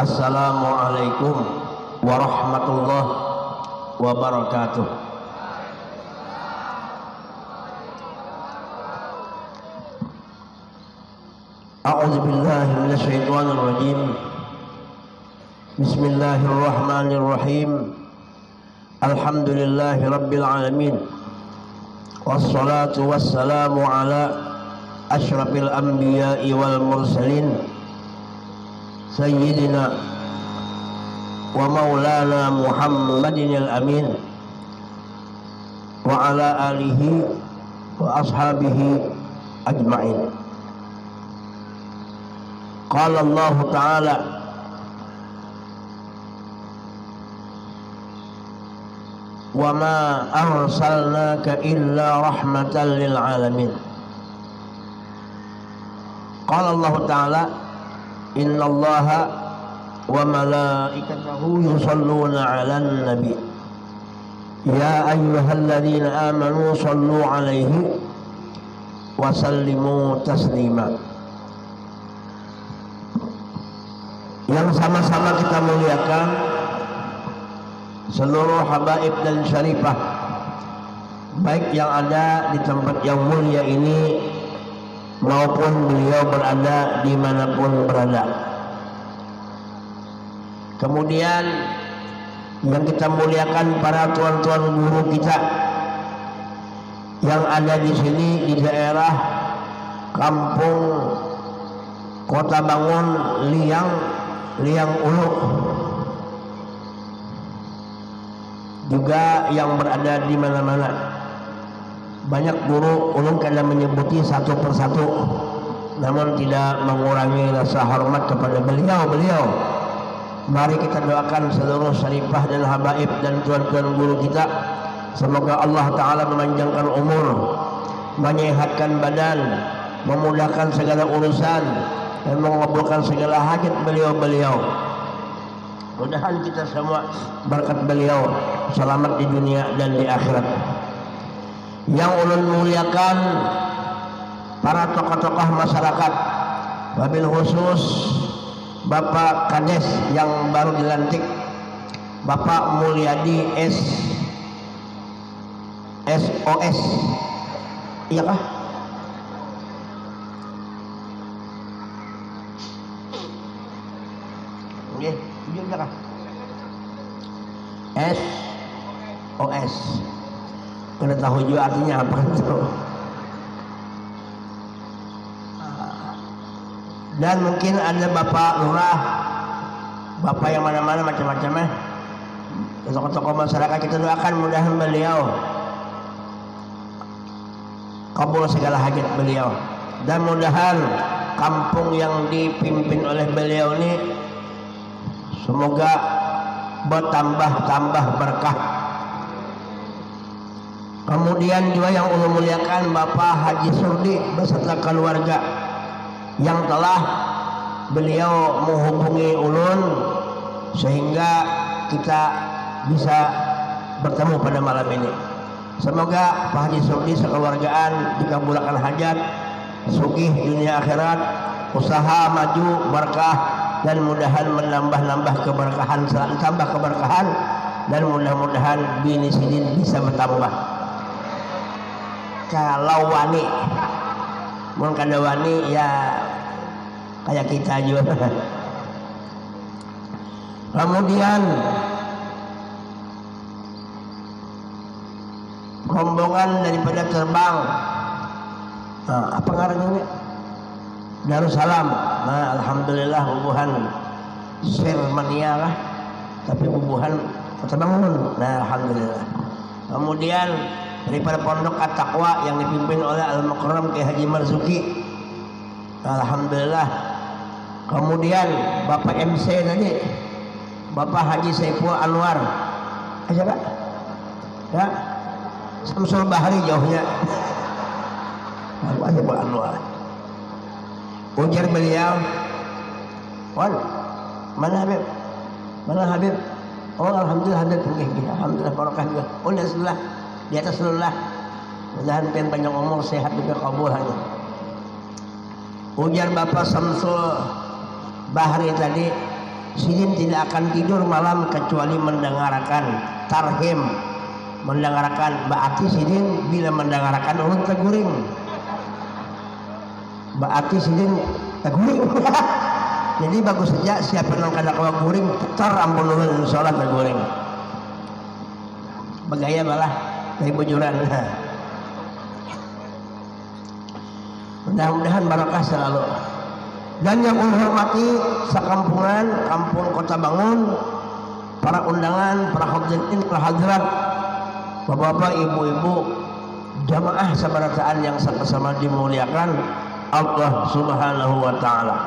Assalamualaikum warahmatullahi wabarakatuh. A'udzu billahi minasy syaithanir rajim. Bismillahirrahmanirrahim. Alhamdulillahi rabbil alamin. Wassalatu wassalamu ala asyrafil anbiya'i wal mursalin sayyidina wa maulana Muhammadin al-amin wa ala alihi wa ashabihi ajma'in. Qala Allah Ta'ala wa ma arsalnaka illa rahmatan lil alamin. Qala Allah Ta'ala innallaha wa malaikatahu yusalluna 'alan nabi ya ayyuhalladzina amanu sallu 'alaihi wa sallimu taslima. Yang sama-sama kita muliakan seluruh habaib dan syarifah, baik yang ada di tempat yang mulia ini maupun beliau berada dimanapun berada. Kemudian yang kita muliakan para tuan-tuan guru kita yang ada di sini di daerah Kampung Kota Bangun Liang Ulu, juga yang berada di mana-mana. Banyak guru ulun kadang menyebuti satu persatu, namun tidak mengurangi rasa hormat kepada beliau. Mari kita doakan seluruh syarifah dan habaib dan tuan-tuan guru kita, semoga Allah Ta'ala memanjangkan umur, menyehatkan badan, memudahkan segala urusan, dan mengabulkan segala hajat beliau. Mudah-mudahan kita semua berkat beliau selamat di dunia dan di akhirat. Yang ulun muliakan para tokoh-tokoh masyarakat, wabil khusus Bapak Kades yang baru dilantik, Bapak Mulyadi SOS, iya kah? Oke, iya kah? SOS. Udah tahu juga artinya apa itu. Dan mungkin ada Bapak Lurah, Bapak yang mana-mana macam-macamnya, tokoh-tokoh masyarakat, kita doakan mudah-mudahan beliau kabul segala hajat beliau, dan mudah-mudahan kampung yang dipimpin oleh beliau ini semoga bertambah berkah. Kemudian juga yang ulun muliakan Bapak Haji Surdi beserta keluarga yang telah beliau menghubungi ulun sehingga kita bisa bertemu pada malam ini. Semoga Pak Haji Surdi sekeluargaan dikabulkan hajat, sugih dunia akhirat, usaha maju berkah, dan mudahan menambah keberkahan, tambah keberkahan, dan mudah-mudahan bini sidin bisa bertambah. Kalau wani, mun kada wani ya kayak kita juga. Kemudian rombongan daripada terbang, apa ngarannya ini? Darussalam. Nah, alhamdulillah bubuhan Sirmania lah, tapi bubuhan Kota Bangun. Nah, alhamdulillah. Kemudian daripada Pondok At-Taqwa yang dipimpin oleh Al-Mukarram Kiai Haji Marzuki, alhamdulillah. Kemudian Bapak MC tadi, Bapak Haji Saiful Anwar, aja Pak? Ya, Samsul Bahri jauhnya. Bapak Saiful Anwar. Ujar beliau, "Wan, mana Habib? Mana Habib?" "Oh, alhamdulillah hadir." Alhamdulillah barokah juga. Oh, alhamdulillah. Di atas lelah, mudah-mudahan pengen panjang umur, sehat juga kabul hanya. Ujar Bapak Samsul Bahri tadi, Sidin tidak akan tidur malam kecuali mendengarkan tarhim, mendengarkan berarti sidin bila mendengarkan ulun teguring. Berarti sidin teguring. Jadi bagus saja siapa yang kada kawa guring putar ampun ulun salat teguring. Begaya malah dari bujuran. Mudah-mudahan barakah selalu. Dan yang menghormati sekampungan, kampung Kota Bangun, para undangan, para hadirin, para hadirat, bapak-bapak, ibu-ibu, jamaah sabarataan yang sama-sama dimuliakan Allah Subhanahu wa taala.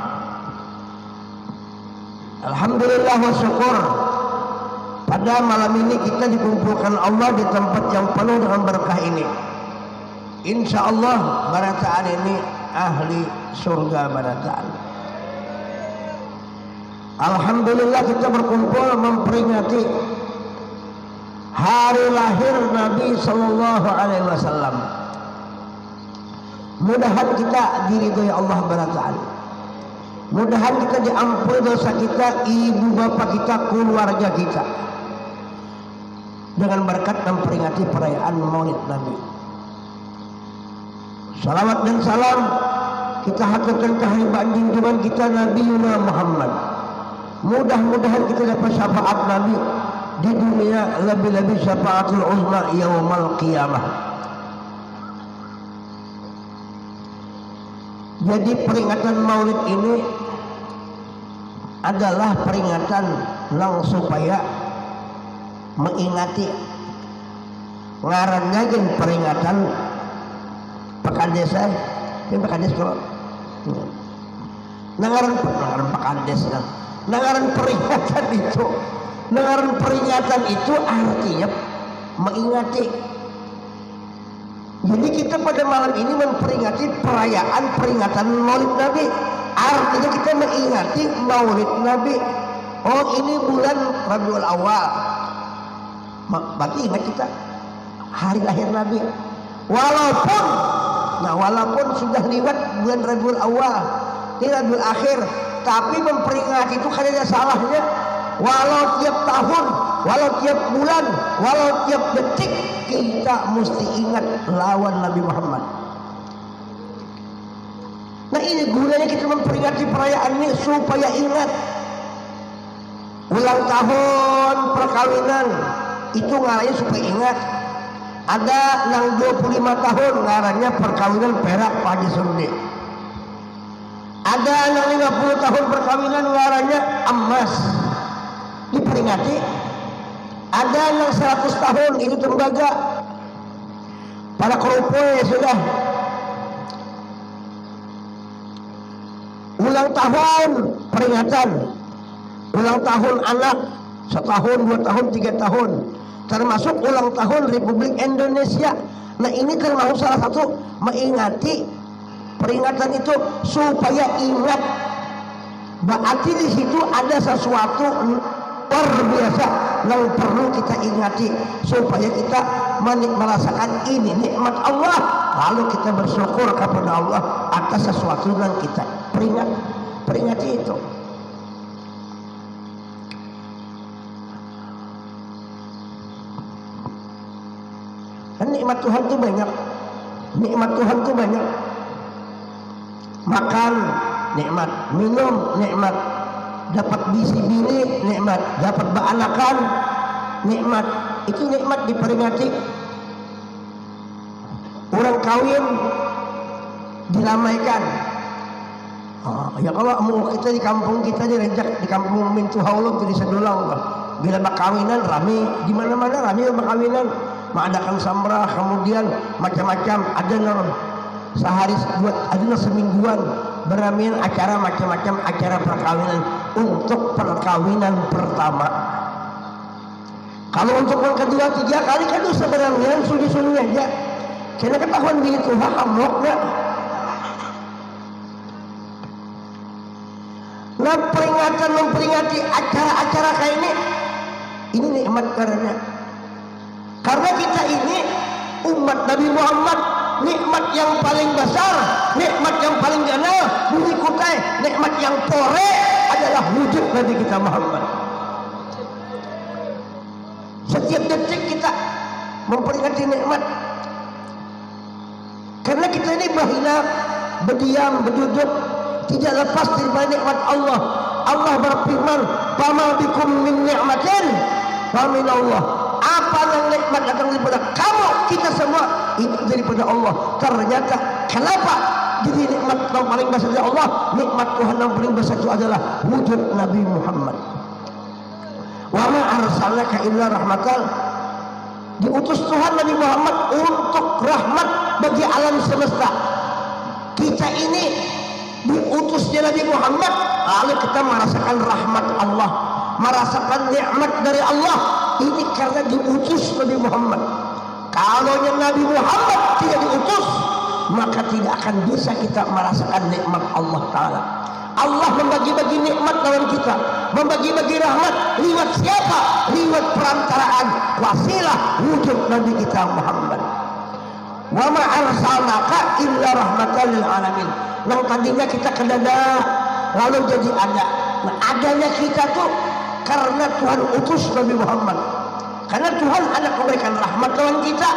Alhamdulillah wa syukur. Pada malam ini kita dikumpulkan Allah di tempat yang penuh dengan berkah ini. Insya Allah barataan ini ahli surga barataan. Alhamdulillah kita berkumpul memperingati hari lahir Nabi Sallallahu Alaihi Wasallam. Mudahan kita diridhoi Allah barataan. Mudahan kita diampuni dosa kita, ibu bapak kita, keluarga kita, dengan berkat memperingati perayaan Maulid Nabi. Salawat dan salam kita haturkan kehadiran junjungan kita Nabi Muhammad. Mudah-mudahan kita dapat syafaat Nabi di dunia, lebih-lebih syafaatul uzma yaumal qiyamah. Jadi peringatan Maulid ini adalah peringatan lang supaya mengingati ngarannya gen peringatan Pekades ini Pekades kalau nangaran Pekades kan. Nangaran peringatan itu artinya mengingati. Jadi kita pada malam ini memperingati perayaan peringatan Maulid Nabi. Artinya kita mengingati Maulid Nabi. Oh ini bulan Rabiul Awal. Berarti ingat kita hari lahir Nabi. Walaupun sudah lewat bulan Rabiul Awal, tidak Rabiul Akhir, tapi memperingati itu kan ada salahnya. Walau tiap tahun, walau tiap bulan, walau tiap detik kita mesti ingat lawan Nabi Muhammad. Nah ini gunanya kita memperingati perayaan ini supaya ingat ulang tahun perkawinan itu ngarannya supaya ingat. Ada yang 25 tahun ngarannya perkawinan perak Pak Haji Surdi. Ada yang 50 tahun perkawinan ngarannya emas, diperingati. Ada yang 100 tahun itu tembaga. Para kerupuk ya sudah. Ulang tahun peringatan. Ulang tahun anak 1 tahun, 2 tahun, 3 tahun. Termasuk ulang tahun Republik Indonesia. Nah ini termasuk salah satu mengingati peringatan itu supaya ingat. Berarti di situ ada sesuatu luar biasa yang perlu kita ingati supaya kita merasakan ini nikmat Allah, lalu kita bersyukur kepada Allah atas sesuatu yang kita peringati itu. Dan nikmat Tuhan itu banyak. Nikmat Tuhan itu banyak. Makan nikmat, minum nikmat, dapat bisi bini nikmat, dapat beranakan nikmat. Itu nikmat diperingati. Orang kawin diramaikan. Ya kalau mau kita di kampung kita direjak di kampung Mintu Haulum jadi sedulang. Bila berkawinan rame, di mana-mana rame berkawinan, mengadakan samrah, kemudian macam-macam, ada non sehari buat, ada semingguan beramian acara macam-macam acara perkawinan untuk perkawinan pertama. Kalau untuk yang kedua, 3 kali kan itu sebenarnya sunyi-sunyi aja. Karena ketahuan begitu hamok nggak? Nah peringatan memperingati acara-acara kayak ini nikmat karena kita ini umat Nabi Muhammad, nikmat yang paling besar, nikmat yang paling gana, bumi kutai, nikmat yang pore adalah wujud Nabi kita Muhammad. Setiap detik kita memperingati nikmat, karena kita ini berhilang, berdiam, berduduk, tidak lepas dari nikmat Allah. Allah berfirman, "Fama bikum min ni'matin fa min Allah." Apa yang nikmat datang daripada kamu, kita semua itu daripada Allah. Ternyata kenapa jadi nikmat yang paling besar dari Allah? Nikmat Tuhan yang paling besar itu adalah wujud Nabi Muhammad. Wa ma arsalnaka illa rahmatan. Diutus Tuhan Nabi Muhammad untuk rahmat bagi alam semesta. Kita ini diutusnya Nabi Muhammad, lalu kita merasakan rahmat Allah, merasakan nikmat dari Allah. Ini karena diutus Nabi Muhammad. Kalau Nabi Muhammad tidak diutus, maka tidak akan bisa kita merasakan nikmat Allah Ta'ala. Allah membagi-bagi nikmat dalam kita, membagi-bagi rahmat lewat siapa? Lewat perantaraan wasilah wujud Nabi kita Muhammad. Wa ma arsalnaka illa rahmatan lil alamin. Yang tadinya kita kedada lalu jadi ada. Nah, adanya kita tuh karena Tuhan utus Nabi Muhammad. Karena Tuhan ada memberikan rahmat dalam kita,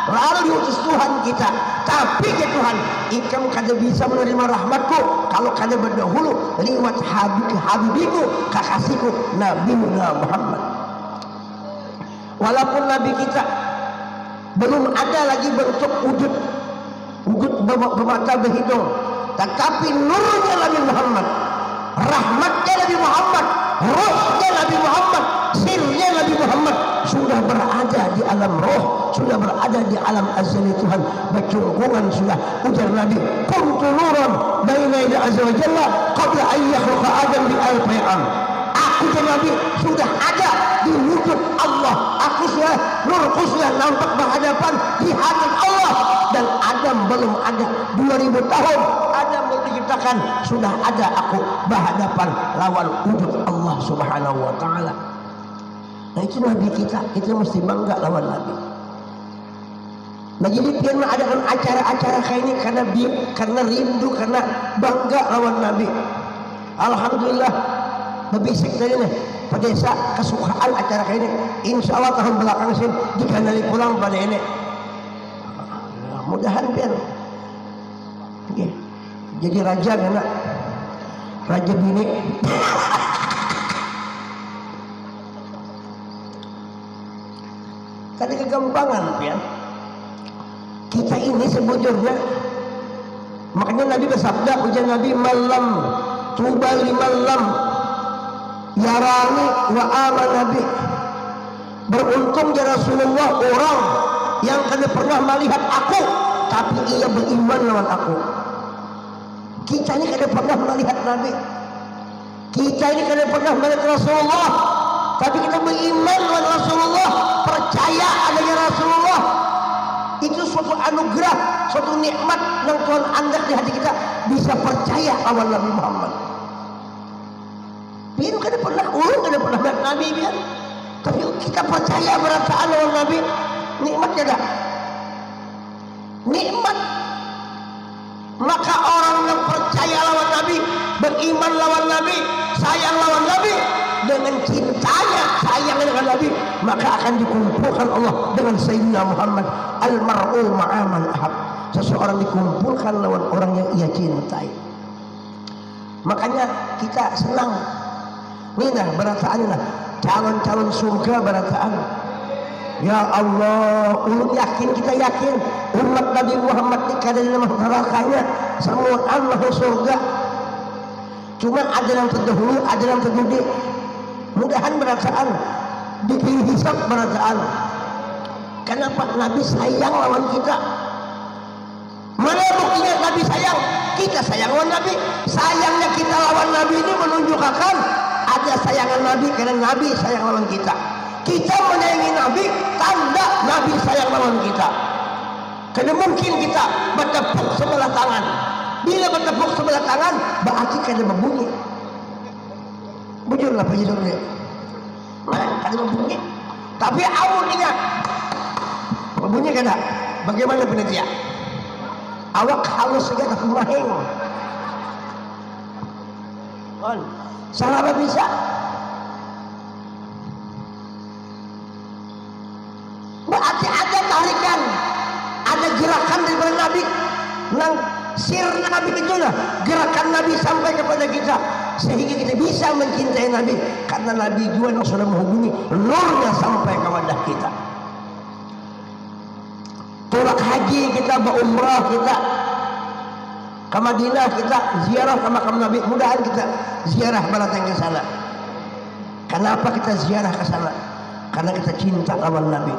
lalu diutus Tuhan kita. Tapi ya Tuhan, engkau kada bisa menerima rahmatku kalau kada berdahulu lewat habibiku, kekasihku Nabi Muhammad. Walaupun Nabi kita belum ada lagi bentuk wujud bermata berhidung, tetapi nurnya Nabi Muhammad, rahmatnya Nabi Muhammad, rohnya Nabi Muhammad, sirnya Nabi Muhammad sudah berada di alam roh, sudah berada di alam azali Tuhan. Bercungkungan sudah ujar Nabi, kuntu nuran baina yadai azza wa jalla qabla an yakhluqa Adam bi alfi am. Aku Nabi sudah ada di wujud Allah. Aku sudah, nurku sudah nampak berhadapan di hadapan Allah, dan Adam belum ada 2000 tahun Adam belum diciptakan, sudah ada aku berhadapan lawan wujud Allah Subhanahu wa Ta'ala. Nah itu Nabi kita mesti bangga lawan Nabi. Nah jadi biar mengadakan acara-acara kayak ini karena rindu, karena bangga lawan Nabi. Alhamdulillah lebih dari ini pedesa kesukaan acara kayak ini. Insya Allah tahun belakang sih dikanali pulang pada ini. Mudahan biar jadi raja karena raja bini. Tadi kegampangan ya. Kita ini sebujurnya, makanya Nabi bersabda, ujar Nabi, malam tuba limalam yarani wa aman Nabi. Beruntung ya Rasulullah orang yang tidak pernah melihat aku tapi ia beriman lawan aku. Kita ini tidak pernah melihat Nabi, kita ini tidak pernah melihat Rasulullah, tapi kita beriman lawan Rasulullah, percaya adanya Rasulullah. Itu suatu anugerah, suatu nikmat yang Tuhan angkat di hati kita, bisa percaya lawan Nabi Muhammad. Biar kada pernah melihat Nabi biar, tapi kita percaya berasaan lawan Nabi, nikmat kada? Nikmat. Maka orang yang percaya lawan Nabi, beriman lawan Nabi, sayang lawan Nabi, dengan cintanya sayang dengan Nabi, maka akan dikumpulkan Allah dengan Sayyidina Muhammad. Al-mar'u ma'aman ahab. Seseorang dikumpulkan lawan orang yang ia cintai. Makanya kita senang. Ini nah berataan lah calon-calon surga berataan. Ya Allah, ulun yakin, kita yakin umat Nabi Muhammad ini kada dalam nerakanya, semua masuk surga. Cuma ada yang terdahulu, ada yang terdudi. Mudahan berataan dipilih hisab berataan. Kenapa? Nabi sayang lawan kita. Mana buktinya Nabi sayang? Kita sayang lawan Nabi. Sayangnya kita lawan Nabi ini menunjukkan ada sayangan Nabi karena Nabi sayang lawan kita. Kita menyayangi Nabi, tanda Nabi sayang lawan kita. Karena mungkin kita bertepuk sebelah tangan. Bila bertepuk sebelah tangan, berarti kada berbunyi. Bujurlah Pak Yusuf. Kada berbunyi. Tapi awal ingat, berbunyi kada? Bagaimana penitia? Awak halus saja tapi mahing. Sahabat bisa. Berarti ada tarikan, ada gerakan daripada Nabi. Nang sir Nabi itulah gerakan Nabi sampai kepada kita, sehingga kita bisa mencintai Nabi, karena Nabi juga yang sudah menghubungi nurnya sampai kepada kita. Tolak haji kita, berumrah kita ke Madinah, kita ziarah ke makam Nabi, mudahan kita ziarah datang ke sana. Kenapa kita ziarah ke sana? Karena kita cinta lawan Nabi.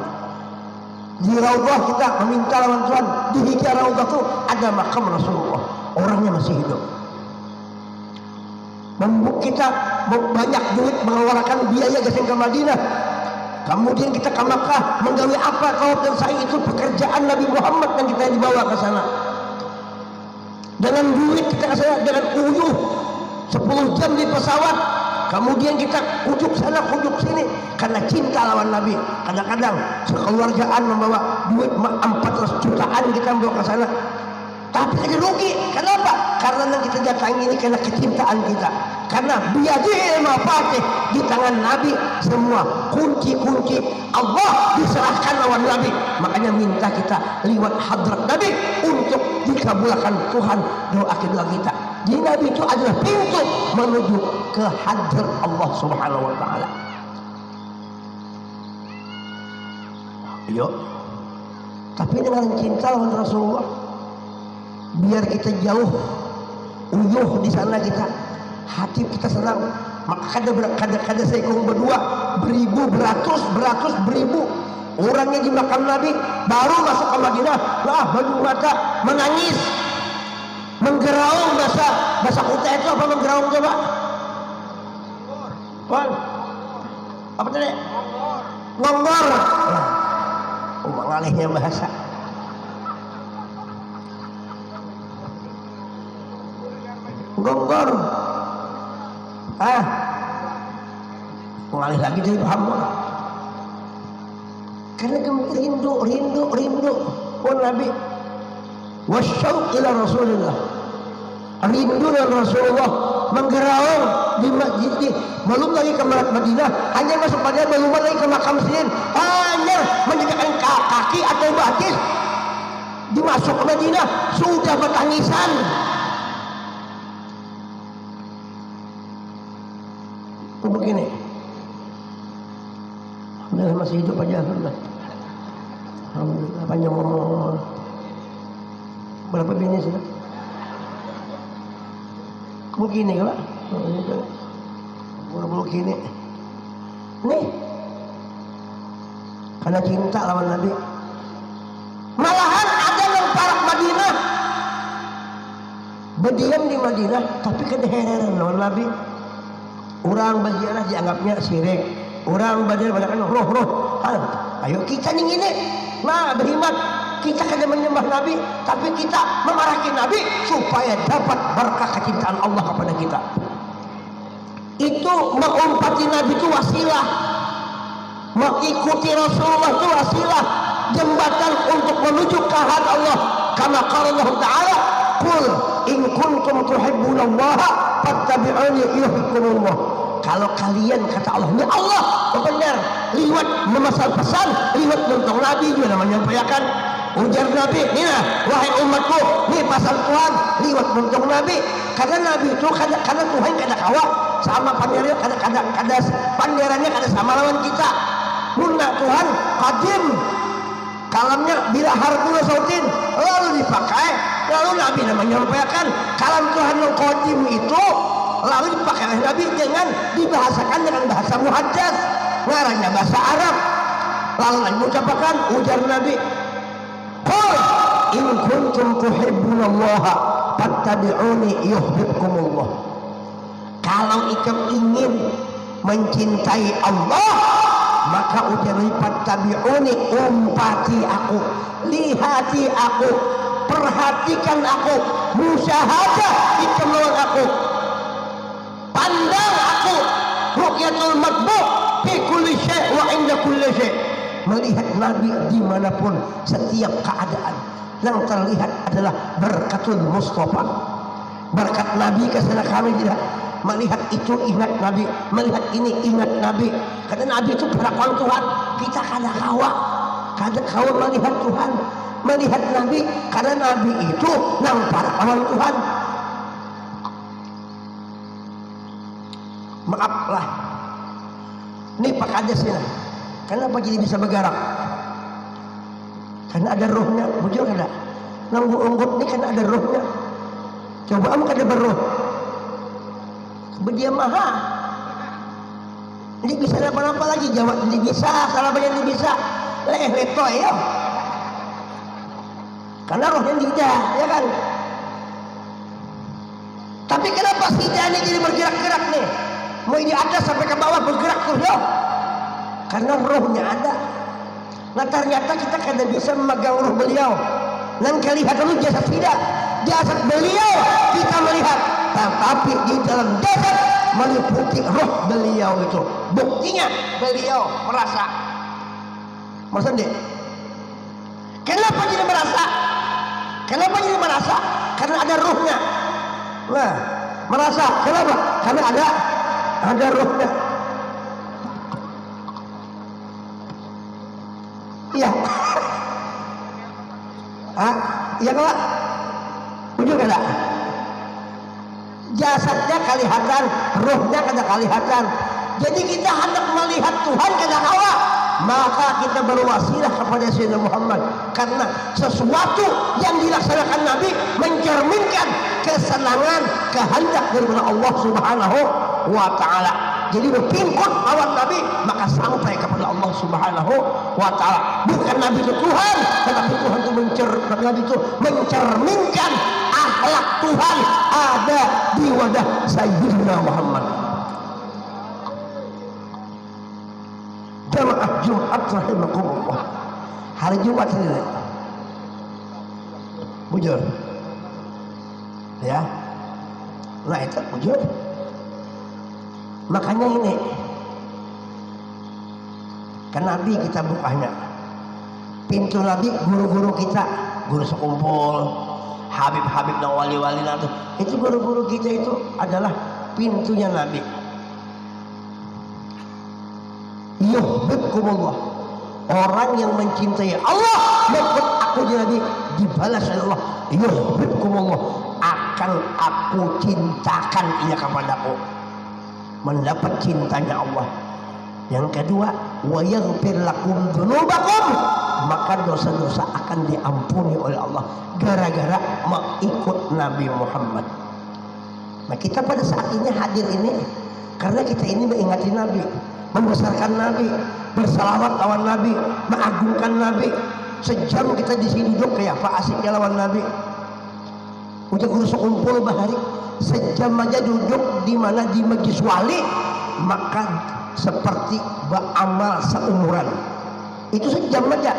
Di Raudhah kita meminta lawan Tuhan, di hijrah Raudhah itu ada makam Rasulullah, orangnya masih hidup. Kita banyak duit mengeluarkan biaya geseng ke Madinah, kemudian kita ke Makkah menggawe apa kalau dan saya, itu pekerjaan Nabi Muhammad yang kita dibawa ke sana. Dengan duit kita ke sana, dengan uyuh 10 jam di pesawat, kemudian kita ujuk sana ujuk sini karena cinta lawan Nabi. Kadang-kadang sekeluargaan membawa duit 400 jutaan kita membawa ke sana, tapi ada rugi. Kenapa? Karena yang kita datangi ini karena kecintaan kita. Karena biyadihil mafatih, di tangan Nabi semua kunci-kunci Allah diserahkan lawan Nabi. Makanya minta kita liwat hadrat Nabi untuk dikabulkan Tuhan doa kedua kita. Di Nabi itu adalah pintu menuju ke hadrat Allah Subhanahu wa taala. Ayo. Tapi dengan cinta lawan Rasulullah, biar kita jauh uyuh di sana, kita hati kita senang. Maka kada saya berdua beratus beribu orangnya di makam Nabi, baru masuk ke Madinah lah baju mata menangis, menggeraung. bahasa kuta itu apa menggeraung coba? Apa tadi? Ngonggor. Mengalihnya bahasa. Gonggor. Mengalih lagi dari paham. Karena rindu oh Nabi. Wasyauq ila Rasulullah. Rindu dengan Rasulullah, menggeraung di masjid. Belum lagi ke Madinah, hanya masuk Madinah, belum lagi ke makam Sin, hanya menjadikan kaki atau batis dimasuk ke Madinah sudah bertangisan. Begini, alhamdulillah masih hidup aja, alhamdulillah panjang umur. Berapa bini sudah? Begini kan? Bulu gini. Nih, karena cinta lawan Nabi. Malahan ada yang parak Madinah, berdiam di Madinah, tapi keheran lawan Nabi. Orang berziarah dianggapnya syirik. Orang berziarah kan roh. Ayo kita nih ini, nah berkhidmat. Kita kada menyembah Nabi, tapi kita memarahi Nabi supaya dapat berkah kecintaan Allah kepada kita. Itu mengumpati Nabi itu wasilah, mengikuti Rasulullah itu wasilah, jembatan untuk menuju ke hadirat Allah. Kama qala Allah Ta'ala, qul in kuntum tuhibbunallaha fattabi'uni yuhibbukumullah. Kalau kalian kata Allah, ya Allah benar, liwat memasal pesan, liwat nonton Nabi juga menyampaikan. Ujar Nabi, Nina, wahai umatku, ini pasal Tuhan, liwat nonton Nabi. Karena Nabi itu, karena Tuhan kada kawa sama panderannya, kada panderannya kada sama lawan kita. Muna Tuhan qadim, kalamnya bila harguna sautin, lalu dipakai, lalu Nabi menyampaikan kalam Tuhan yang qadim itu, lalu dipakai oleh Nabi dengan dibahasakan dengan bahasa muhaddas, ngaranya bahasa Arab. Lalu mengucapkan ujar Nabi, qul in kuntum tuhibbunallaha fattabi'uni yuhibbukumullah. Kalau ikam ingin mencintai Allah, maka ujar fattabi'uni, umpati aku, lihati aku, perhatikan aku, musyahadah ikam lawan aku, pandang aku, ruqyatul matbu' fi kulli syai' wa inda kulli syai'. Melihat Nabi dimanapun, setiap keadaan yang terlihat adalah berkatul Mustafa, berkat Nabi ke sana kami tidak melihat itu ingat Nabi, melihat ini ingat Nabi. Karena Nabi itu perakuan Tuhan. Kita kadang kawan melihat Tuhan, melihat Nabi, karena Nabi itu nang perakuan Tuhan. Maaflah, ini Pak Kades ya. Kenapa jadi bisa bergerak? Karena ada rohnya, bujur ada. Nang unggut ini kan ada rohnya. Coba kamu kada berroh. Dia maha. Ini bisa apa-apa lagi jawab ini bisa, salah banyak ini bisa. Leto ya. Karena rohnya tidak, ya kan? Tapi kenapa tidak ini jadi bergerak-gerak nih? Mau di atas sampai ke bawah bergerak terus ya? Karena rohnya ada. Nah ternyata kita kada bisa memegang roh beliau. Dan kelihatan dulu jasad tidak. Jasad beliau kita melihat, tetapi di dalam jasad meliputi roh beliau itu. Buktinya beliau merasa. Maksudnya, kenapa jadi merasa? Kenapa jadi merasa? Karena ada rohnya. Nah, merasa. Kenapa? Karena ada rohnya. Iya. Iya Pak. Ujung kada. Jasadnya kelihatan, rohnya kada kelihatan. Jadi kita hendak melihat Tuhan kada kawa. Maka kita berwasilah kepada Sayyidina Muhammad. Karena sesuatu yang dilaksanakan Nabi mencerminkan kesenangan, kehendak daripada Allah Subhanahu wa Ta'ala. Jadi berpingkut lawan Nabi, maka sampai kepada Allah Subhanahu wa Ta'ala. Bukan Nabi itu Tuhan, tetapi Tuhan itu Nabi itu mencerminkan akhlak Tuhan ada di wadah Sayyidina Muhammad. Jamaah Jumat rahimakumullah. Hari Jumat ini bujur ya, nah itu bujur. Makanya ini kan Nabi kita bukanya pintu Nabi, guru-guru kita, guru sekumpul, Habib-habib dan wali-wali itu guru-guru kita itu adalah pintunya Nabi. Yuhibbukumullah, orang yang mencintai Allah maupun aku jadi dibalas oleh Allah. Yuhibbukumullah, akan aku cintakan ia kepadaku, mendapat cintanya Allah. Yang kedua, wa yaghfir lakum dzunubakum, maka dosa-dosa akan diampuni oleh Allah gara-gara mengikut Nabi Muhammad. Nah kita pada saat ini hadir ini karena kita ini mengingati Nabi, membesarkan Nabi, bersalawat lawan Nabi, mengagungkan Nabi. Sejam kita di sini duduk kayak apa asiknya lawan Nabi. Udah kurus kumpul bahari, sejam aja duduk di mana di majlis wali, maka seperti beramal seumuran. Itu sejam aja.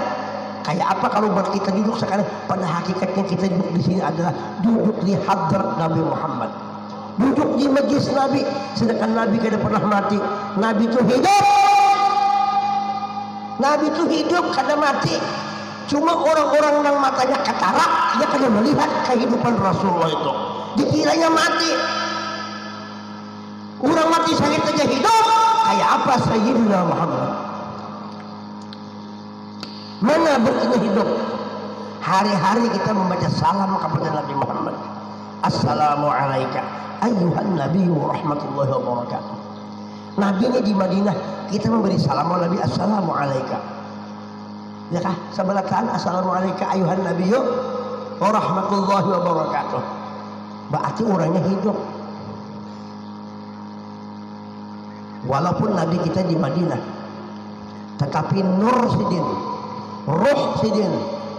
Kayak apa kalau kita duduk sekarang? Pada hakikatnya kita duduk di sini adalah duduk di hadrat Nabi Muhammad, duduk di majlis Nabi. Sedangkan Nabi tidak pernah mati. Nabi itu hidup. Nabi itu hidup kada mati. Cuma orang-orang yang matanya katarak, dia kada melihat kehidupan Rasulullah itu. Dikiranya mati. Orang mati sakit saja hidup. Kayak apa Sayyidina Muhammad? Mana buktinya hidup? Hari-hari kita membaca salam kepada Nabi Muhammad. Assalamualaikum ayyuhan nabiyyu rahmatullahi wabarakatuh. Nabi ini di Madinah, kita memberi salam kepada Nabi, assalamualaikum. Ya kah? Sebelatan assalamualaikum ayyuhan nabiyyu rahmatullahi wabarakatuh. Berarti orangnya hidup. Walaupun Nabi kita di Madinah, tetapi nur sidin, roh sidin,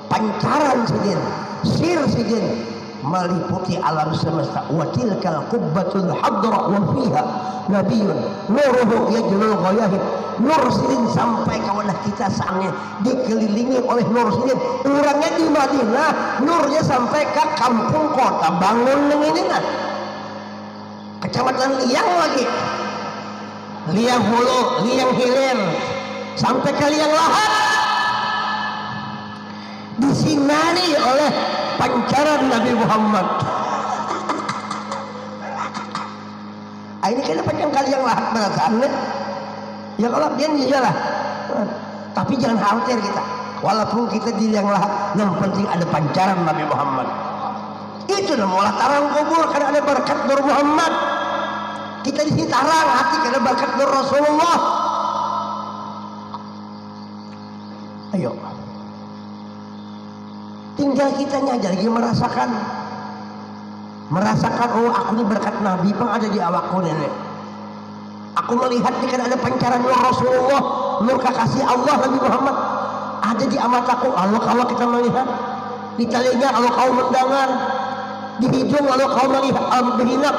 pancaran sidin, sir sidin meliputi alam semesta. Wa tilkal qubbatul hadra wa fiha nabiyyun nuruhu yajlul ghayahib. Nur sidin sampai ke wadah kita saatnya dikelilingi oleh nur sidin. Orangnya di Madinah, nurnya sampai ke kampung kota Bangun ini nah, kecamatan Liang lagi, Liang Hulu, Liang Hilir, sampai ke Liang Lahat, disinari oleh pancaran Nabi Muhammad. Ini kan panjang kali yang lahat berasaannya. Ya kalau dia iyalah. Tapi jangan khawatir kita. Walaupun kita di yang lahat, yang penting ada pancaran Nabi Muhammad. Itu namanya tarang kubur karena ada berkat Nur Muhammad. Kita di sini tarang hati karena berkat Nur Rasulullah. Ayo. Tinggal kitanya aja lagi merasakan oh aku ini berkat Nabi bang ada di awakku nenek. Aku melihat nih kan ada pancaran Nur Rasulullah, nur kekasih Allah Nabi Muhammad ada di mataku. Kalau kita melihat di telinga, kalau kau mendengar di hidung, kalau kau melihat berhinap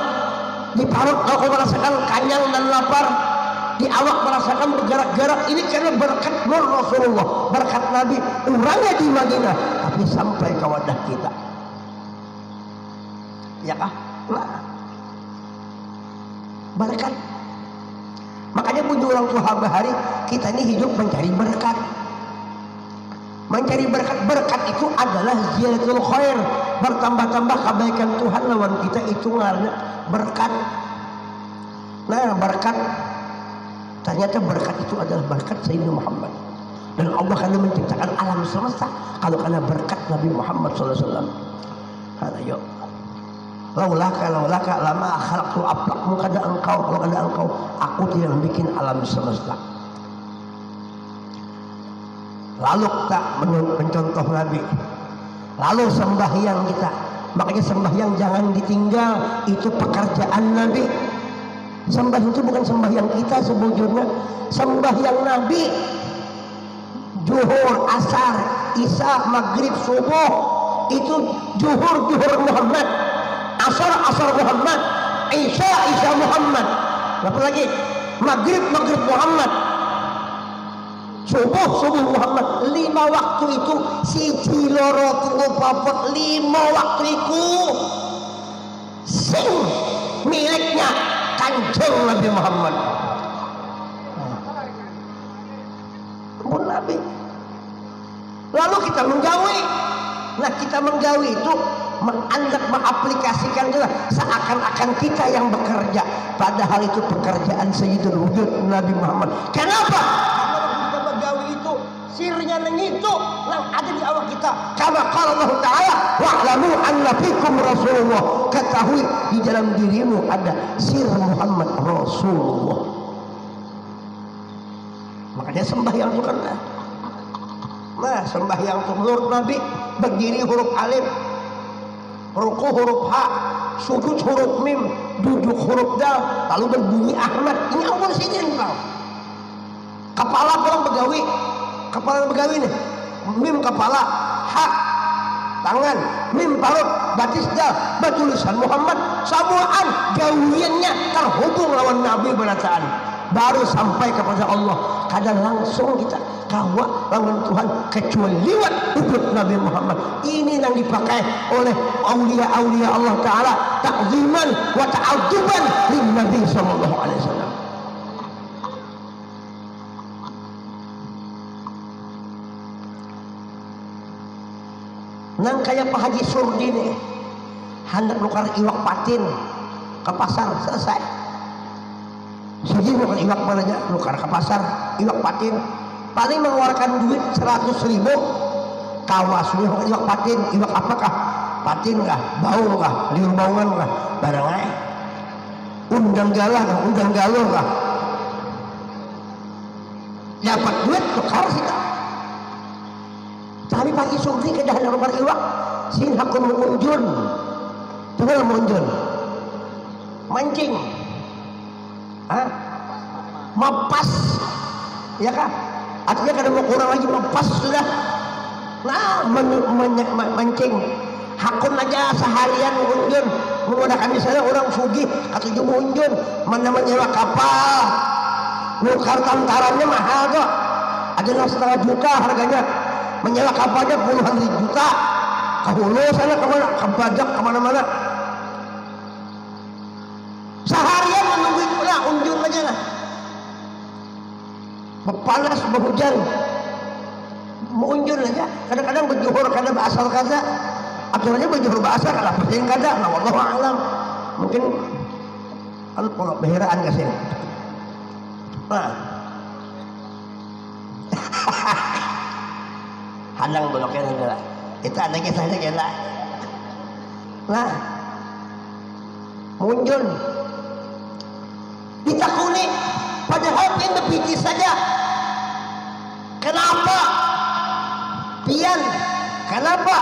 di parut, kalau kau merasakan kanyang dan lapar, di awak merasakan bergerak-gerak. Ini karena berkat Nur Rasulullah, berkat Nabi. Orangnya di Madinah tapi sampai ke wadah kita. Ya kah? Nah. Berkat. Makanya punya orang tua bahari kita ini hidup mencari berkat. Mencari berkat itu adalah ziyadatul khair, bertambah-tambah kebaikan Tuhan lawan kita itu ngaranna berkat. Nah, berkat ternyata berkat itu adalah berkat Sayyidina Muhammad. Dan Allah karena menciptakan alam semesta kalau karena berkat Nabi Muhammad SAW. Ayo. Laulaka lama khalaqtu aplakmu kada engkau, kalau kada engkau aku tidak bikin alam semesta. Lalu kita mencontoh Nabi, lalu sembahyang kita. Makanya sembahyang jangan ditinggal, itu pekerjaan Nabi. Sembahyang itu bukan sembahyang kita sebujurnya, sembahyang Nabi. Zuhur, asar, isya, maghrib, subuh itu zuhur Muhammad, asar Muhammad, isya Muhammad. Apa lagi? Maghrib Muhammad, subuh Muhammad. 5 waktu itu siji loro telu papat 5 waktu itu sing miliknya Kanjeng Nabi Muhammad. Nabi. Lalu kita menggawi. Nah, kita menggawi itu mengaplikasikan juga seakan-akan kita yang bekerja, padahal itu pekerjaan Sayyidul Wujud Nabi Muhammad. Kenapa? Karena kita menggawi itu sirnya itu yang ada di awal kita. Kama qala Allah Ta'ala wa'lamu anna fikum Rasulullah, ketahui di dalam dirimu ada sir Muhammad Rasulullah. Makanya sembahyang itu kan sembahyang itu menurut Nabi berdiri huruf alif, ruku huruf ha, sujud huruf mim, duduk huruf dal, lalu berbunyi Ahmad. Ini Allah sini engkau. Kepala orang begawi nih, mim kepala, ha tangan, mim parut, batis dal, batulisan Muhammad, samuan gawiannya terhubung lawan Nabi berataan. Baru sampai kepada Allah. Kadang langsung kita kawa lawan Tuhan kecuali lewat hidup Nabi Muhammad. Ini yang dipakai oleh aulia-aulia Allah Ta'ala ta'ziman wa ta'aduban lin Nabi sallallahu alaihi wasallam. Nang kaya Pak Haji Surdi nih hendak nukar iwak patin ke pasar, selesai. Jadi bukan iwak mananya, nukar ke pasar, iwak patin paling mengeluarkan duit 100.000. Kawasnya iwak patin, iwak apakah? Patin kah? Bau kah? Liur baungan kah? Barang aja. Undang galah kah? Undang galuh kah? Dapat duit tukar sih kah? Tapi pagi sore kedah nukar iwak, sin hakun mengunjun, tunggal mengunjun, mancing. Mepas ya kan, artinya kada mau kurang lagi mepas sudah. Nah, mancing hakun aja seharian unjun menggunakan misalnya orang sugih atau juga unjun mana menyewa kapal nukar tantarannya mahal kok, ada yang 1,5 juta harganya, menyewa kapalnya puluhan juta, ke hulu sana kemana, ke Bajak kemana-mana, seharian menunggu pula unjun aja lah. Panas berhujan mau unjun aja, kadang-kadang berjuhur kada basal kada, aturannya berjuhur basal kada penting kada, nah wallahu a'lam. Mungkin Kalau pokok beheraan kasih. Nah. Hadang bloknya lah. Itu ada kisahnya kena. Nah, muncul ditakuni padahal pintu biji saja. Kenapa? Pian, kenapa?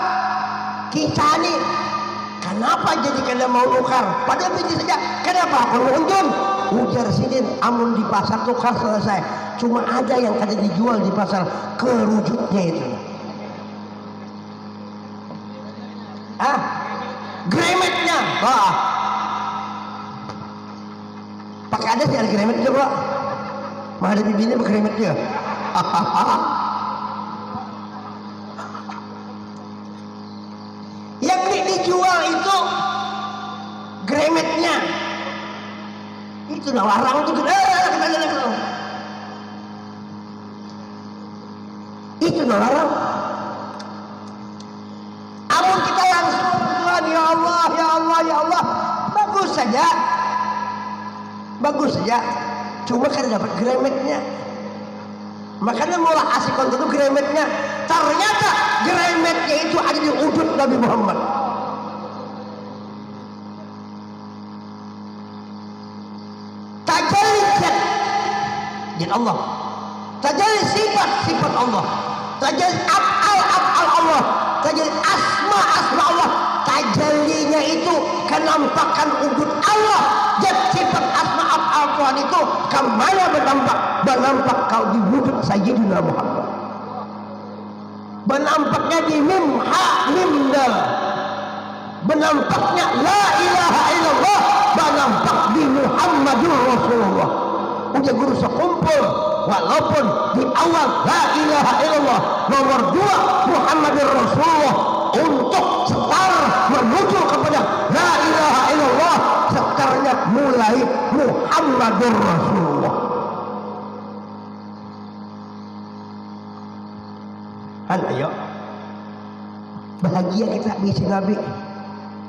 Kita ini kenapa jadi kena mau nukar? Padahal biji saja. Kenapa? Muncul ujar sidin amun di pasar tukar selesai. Cuma ada yang kada dijual di pasar kerujutnya itu. Gremetnya, pakai ada sih ada gremet juga, mah ada bibirnya pakai gremet juga. Yang dijual itu gremetnya, itu udah larang tuh, itu udah larang. Amun kita langsung ya Allah, ya Allah, ya Allah, bagus saja, cuma kan dapat gremetnya. Makanya mulai asik untuk itu gremetnya. Ternyata gremetnya itu ada di wujud Nabi Muhammad. Tajalli zat Allah, tajalli sifat Allah, tajalli af'al Allah, tajalli asma Allah. Tajallinya itu kenampakan wujud Allah. Dan sifat asma af'al Tuhan itu kemana bernampak kau di wujud Sayyidina Muhammad. Bernampaknya di mim ha mim dal. Bernampaknya la ilaha illallah. Bernampak di Muhammadur Rasulullah. Udah guru sekumpul walaupun di awal la ilaha illallah, nomor 2 Muhammadur Rasulullah, untuk setar menuju kepada la ilaha illallah, setarnya mulai Muhammadur Rasulullah. Ayo bahagia kita bisi Nabi,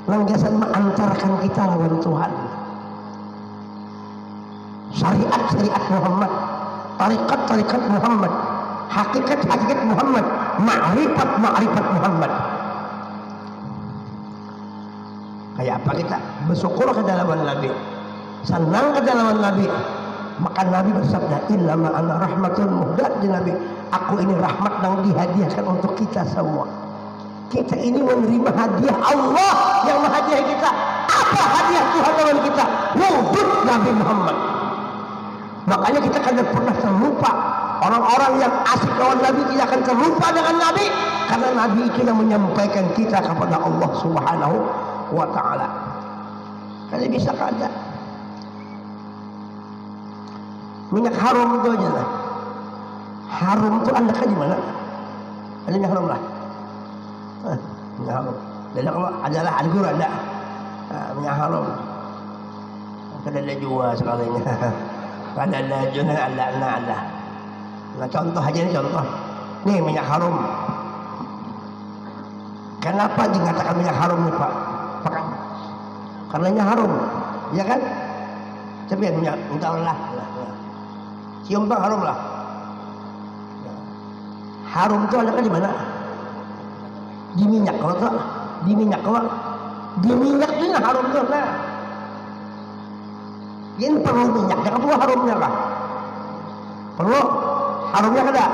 langgasan mengantarkan kita lawan Tuhan. Syariat Muhammad, tarikat Muhammad, hakikat Muhammad, ma'rifat Muhammad. Kayak apa kita bersyukur ke dalam Nabi, senang ke dalam Nabi. Maka Nabi bersabda, innama ana rahmatul muhdad di Nabi, aku ini rahmat yang dihadiahkan untuk kita semua. Kita ini menerima hadiah Allah yang menghadiah kita. Apa hadiah Tuhan dalam kita? Wujud Nabi Muhammad. Makanya kita tidak pernah terlupa. Orang-orang yang asik lawan Nabi tidak akan terlupa dengan Nabi, karena Nabi itu yang menyampaikan kita kepada Allah Subhanahu wa ta'ala. Kalian bisa kada minyak harum itu aja lah. Harum itu anda kan di mana? Ada minyak harum lah. Minyak harum. Dan kalau adalah anggur ada minyak harum. Kada ada jual sekalinya. Kada ada jual ada. Nah contoh aja nih contoh. Nih minyak harum. Kenapa dikatakan minyak harum nih Pak? Karenanya harum, ya kan? Tapi minyak, entahlah. Cium bang harum lah. Harum itu ada kan di mana? Di minyak kalau tuh, di minyak itu harum tuh nah. Ini perlu minyak, jangan perlu harumnya lah. Perlu harumnya kada.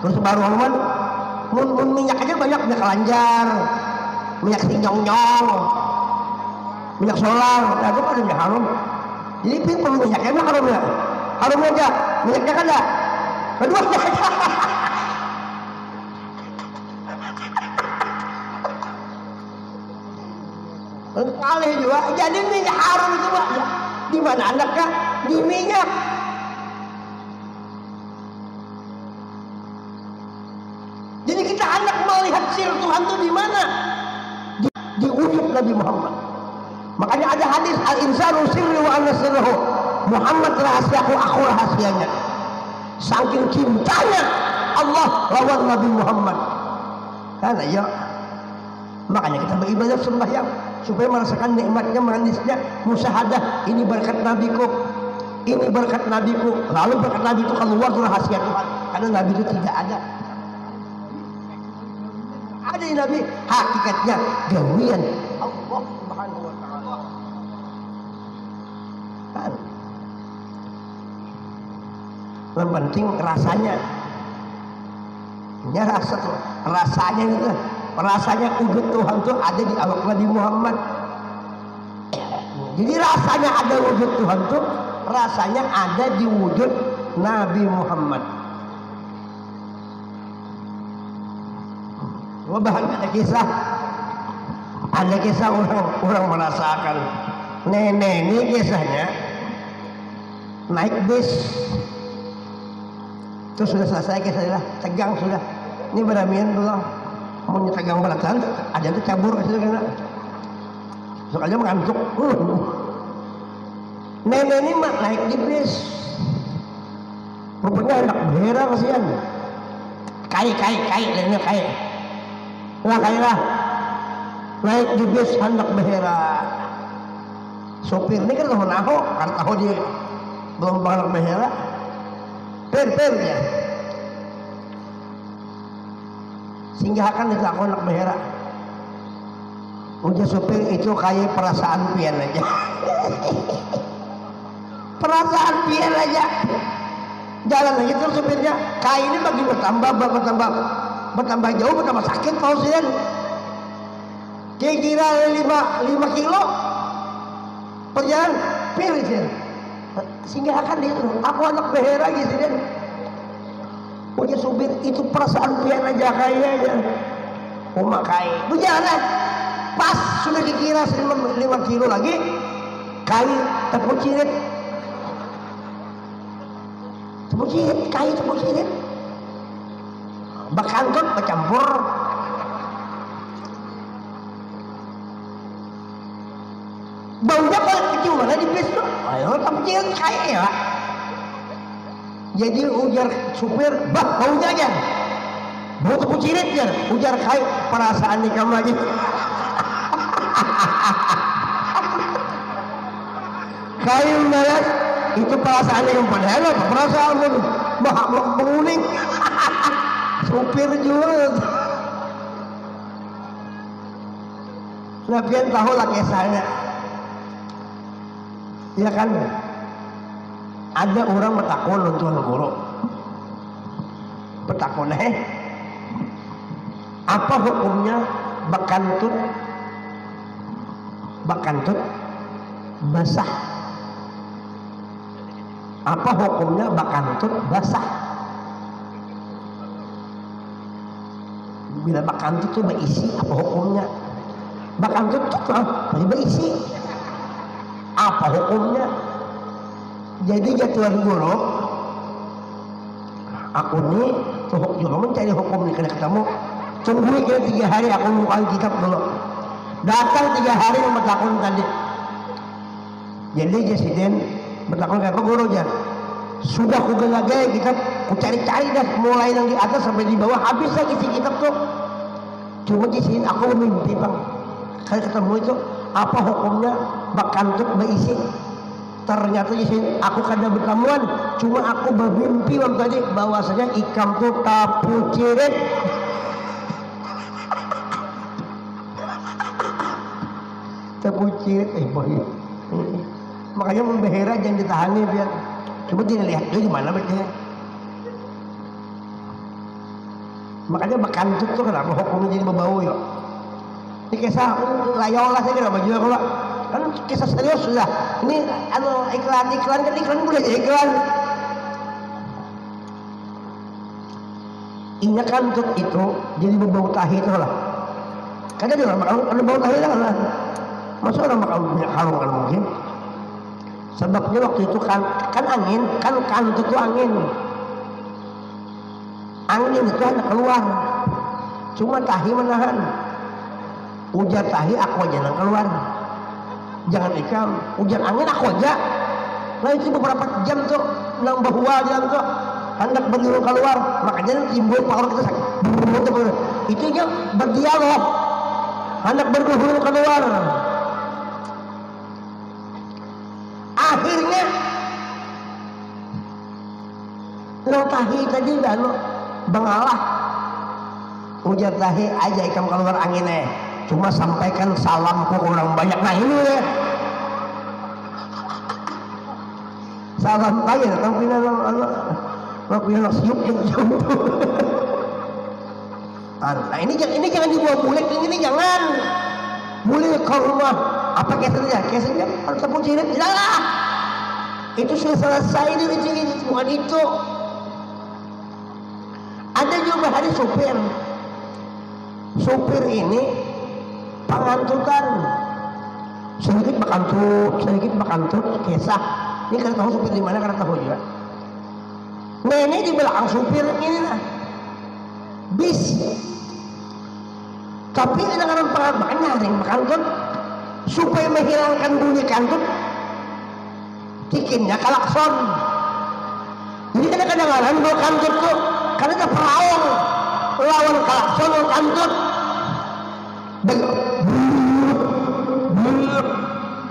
Terus baru haruman, minyak aja banyak, minyak kelanjar, minyak sinyong-nyong, minyak solar, nah itu ada minyak harum. Jadi perlu minyaknya mah harumnya. Harumnya aja, minyaknya kan ada. Kedua aja. Kalih juga. Jadi minyak harum itu Pak. Di mana anaknya? Di minyak. Jadi kita anak melihat sir Tuhan itu di mana? Di wujud Nabi Muhammad. Makanya ada hadis al-insanu sirri wa ana sirruhu. Muhammad rahasiaku, aku rahasianya. Saking cintanya Allah lawan Nabi Muhammad. Karena ya Makanya kita beribadah sembahyang supaya merasakan nikmatnya, manisnya, musyahadah. Ini berkat nabiku, ini berkat nabiku. Lalu berkat nabi itu keluar rahasia Tuhan, karena nabi itu tidak ada. Ada yang nabi hakikatnya gawian Allah Subhanahu wa taala. Kan yang penting rasanya, ya rasanya itu, rasanya wujud Tuhan itu ada di awak Nabi Muhammad. Jadi rasanya ada wujud Tuhan itu, rasanya ada di wujud Nabi Muhammad. Bahkan ada kisah orang merasakan nenek ini kisahnya naik bis, terus sudah selesai kisahnya, tegang sudah, ini beramian pulang, mau tegang belakang, ada tuh cabur ke situ kena, soalnya mengantuk. Nenek ini naik di bis, rupanya anak behera kasihan, kai lainnya kai. Lah kailah naik di bis hendak behera, sopir ini kan karena tahu dia belum hendak behera, per ya singgahkan itu aku hendak behera. Udah sopir itu kayak perasaan pian aja. Perasaan pian aja jalan lagi terus sopirnya kayak ini bagi bertambah jauh, bertambah sakit pausian. Kira-kira 5 kilo perjalanan pilih sih. Sehingga akan dia aku anak behera gitu kan. Punya supir itu perasaan pian aja kayaknya. Makai berjalan pas sudah dikira 5 kilo lagi kai tepuk cirit bakantut bercampur baunya kecil mana di bis tuh, ayo kecil kayak ya. Jadi ujar supir, bah baunya aja, bau tepuk cirit ya, ujar kayak perasaan di kamu aja. Kayak malas itu perasaan yang padahal apa perasaan menguning. Supir juga Nabian tahu lah kisahnya ya kan. Ada orang bertakun untuk guru bertakun apa hukumnya bakantut basah, apa hukumnya bakantut basah? Bila bakantut itu berisi apa hukumnya? Bakantut itu masih berisi apa hukumnya? Jadi jatuhan guru aku nih tuhuk juga mencari hukum nih, kena ketemu tunggu kira 3 hari aku bukan kitab dulu, datang 3 hari bertakun tadi. Jadi presiden bertakun kayak apa guru aja sudah ku gelagai kitab, ku cari-cari dah mulai yang di atas sampai di bawah, habis lagi isi kitab tuh. Cuma di sini aku mimpi bang, kali ketemu itu apa hukumnya bakantut berisi. Ternyata di sini aku kada bertemuan, cuma aku bermimpi waktu tadi bahwasanya ikam tuh tapu cirit. Tapu cirit boy. Makanya membehera jangan ditahani biar. Coba dia lihat dulu gimana bacanya. Makanya bakantut tuh kenapa hukumnya jadi berbau ya? Ini kisah layolah saya kira baju aku lah. Kan kisah serius sudah. Ini iklan kan boleh iklan. Ingat kantut itu jadi berbau tahi itu lah. Kadang dia orang makan bau tahi lah. Masa orang makan minyak harum kan mungkin. Sebabnya waktu itu kan angin, kan kantut itu angin. Angin itu hanya keluar. Cuma tahi menahan. Ujar tahi aku aja yang keluar. Jangan ikam, hujan angin aku aja. Nah itu beberapa jam tuh, nang bahwa jam tuh hendak berdiri keluar, makanya timbul power kita sakit. Itu aja berdialog. hendak bergulung keluar. Akhirnya lo tahi tadi dah lo bengalah ujar tahi aja ikam keluar anginnya, cuma sampaikan salamku ke orang banyak. Nah ini ya salam kaya tapi anak siup nah ini jangan dibawa bulik, ini jangan bulik ke rumah apa kesernya harus tepuk sirip, janganlah itu sudah selesai itu bukan itu. Ada juga hari supir ini pengantutan sedikit bakantut kisah ini karena tahu supir di mana karena tahu juga. Nah ini di belakang supir ini lah bis, tapi kadang-kadang banyak yang bakantut supaya menghilangkan bunyi kantut bikinnya klakson. Jadi kadang-kadang kalau kantut tuh karena ada peraung lawan klakson kantut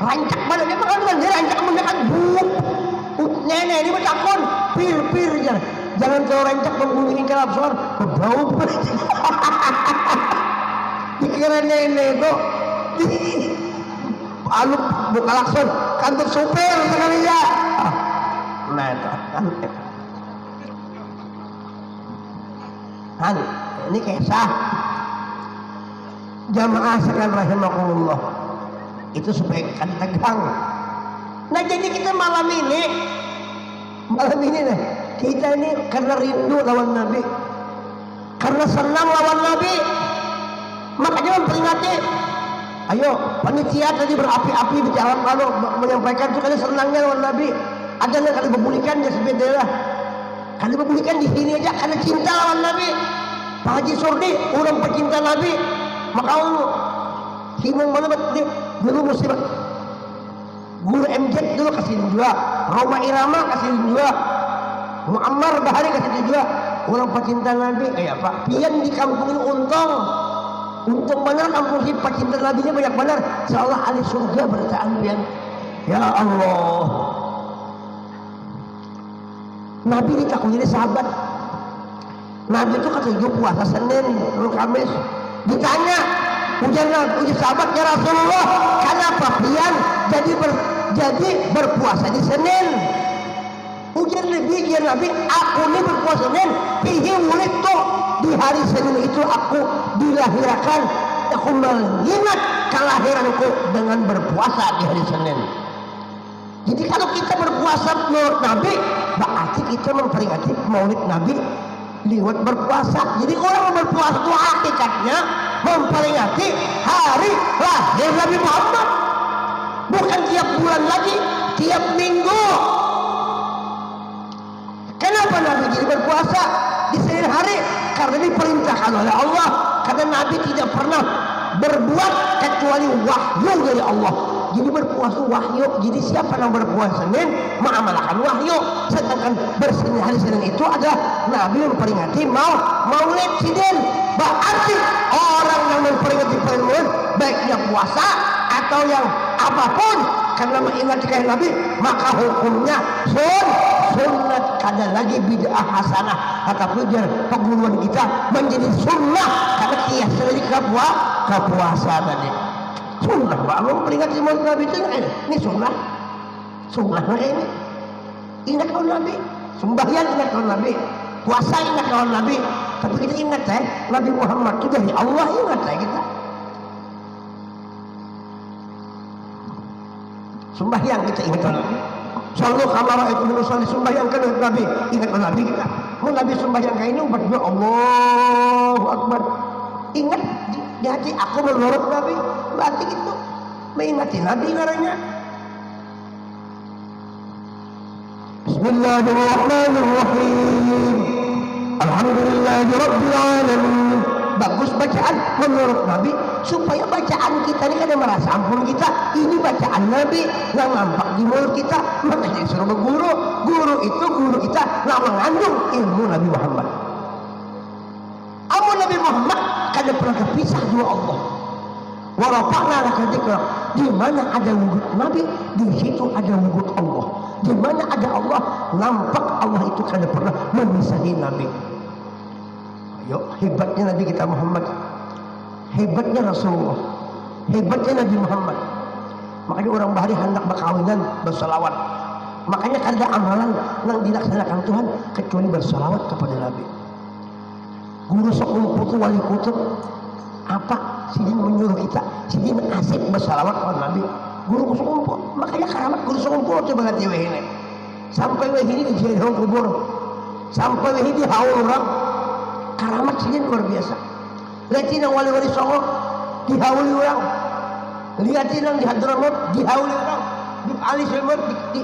rancak banget dia makan dia rancak mendekat nenek ini bertakon pir jangan kau rancak membunyikan klakson berbau dikira nenek kok aluk buka klakson kantor supir sekali ya. Nah itu ini kisah jamaah sekalian rahimakumullah itu supaya kan tegang. Nah jadi kita malam ini nih kita ini karena rindu lawan Nabi, karena senang lawan Nabi, makanya memperingati. Ayo panitia tadi berapi-api di jalan kalau menyampaikan itu karena senangnya lawan Nabi. Ada yang kali bebulikan ya sepeda lah, kali bebulikan di sini aja karena cinta lawan Nabi. Pak Haji Surdi orang pecinta Nabi, maka Himung mana betul dulu musibah guru MJ dulu kasih juga, Roma Irama kasih juga, Muammar Bahari kasih juga, orang pecinta Nabi. Pak pian di kampung ini untung benar kampung si pecinta Nabinya banyak benar, seolah ahli surga bertaan pian. Ya Allah, Nabi ini tak jadi sahabat. Nabi itu kata puasa Senin, Kamis. Ditanya, ujar sahabat ya Rasulullah, kenapa pian jadi berpuasa di Senin? Ujar lebih ya Nabi, aku ini berpuasa Senin, pihi mulit tuh di hari Senin itu aku dilahirkan, aku mengingat kelahiranku dengan berpuasa di hari Senin. Jadi kalau kita berpuasa menurut Nabi, berarti kita memperingati Maulid Nabi lewat berpuasa. Jadi orang berpuasa itu hakikatnya memperingati hari lahir Nabi Muhammad, bukan tiap bulan lagi, tiap minggu. Kenapa Nabi jadi berpuasa di Senin hari? Karena diperintahkan oleh Allah, karena Nabi tidak pernah berbuat kecuali wahyu dari Allah. Jadi berpuasa wahyu. Jadi siapa yang berpuasa Senin mengamalkan wahyu. Sedangkan hari Senin itu adalah Nabi memperingati Maulid Sidin. Berarti orang yang memperingati Maulid, baik yang puasa atau yang apapun, karena mengingatkan Nabi, maka hukumnya sunnat. Kada lagi bid'ah hasanah, tetapi biar pengguluan kita menjadi sunnah karena kias dari kepuasa tadi. Sunnah Pak, mau peringati Maulid Nabi itu ini sunnah ini. Ingat kawan Nabi, sembahyang ingat kawan Nabi, puasa ingat kawan Nabi. Tapi kita ingat Nabi Muhammad itu dari Allah, ingat kita. Sembahyang kita ingat kawan Nabi. Selalu kamar itu menusul sembahyang kan Nabi, ingat kawan Nabi kita. Mau Nabi sembahyang kayak ini umat dua Allahu Akbar. Ingat di hati aku menurut Nabi, berarti itu mengingati Nabi caranya. Bismillahirrahmanirrahim. Alhamdulillahirabbil alamin. Bagus bacaan menurut Nabi, supaya bacaan kita ini kan merasa ampun kita. Ini bacaan Nabi yang nampak di mulut kita, makanya disuruh berguru. Guru kita yang mengandung ilmu Nabi Muhammad. Nabi Muhammad kada pernah terpisah dua Allah. Wa rafa'na laka dzikrak. Di mana ada wujud Nabi, di situ ada wujud Allah. Di mana ada Allah, nampak Allah itu kada pernah memisahi Nabi. Ayo, hebatnya Nabi kita Muhammad, hebatnya Rasulullah, hebatnya Nabi Muhammad. Makanya orang bahari hendak berkawinan bersalawat. Makanya kada amalan yang dilaksanakan Tuhan kecuali bersalawat kepada Nabi. Guru sekumpuh tu wali kutub apa sidin menyuruh kita, sidin asik bersalawat kepada Nabi. Guru sekumpuh, makanya keramat guru sekumpuh tu banget dia ini. Sampai weh ini di jauh kubur, sampai weh ini haul orang. Keramat sidin luar biasa. Lihatin yang wali-wali songo dihauli orang. Lihatin yang di Hadramaut dihauli orang. Di Ali Sulaiman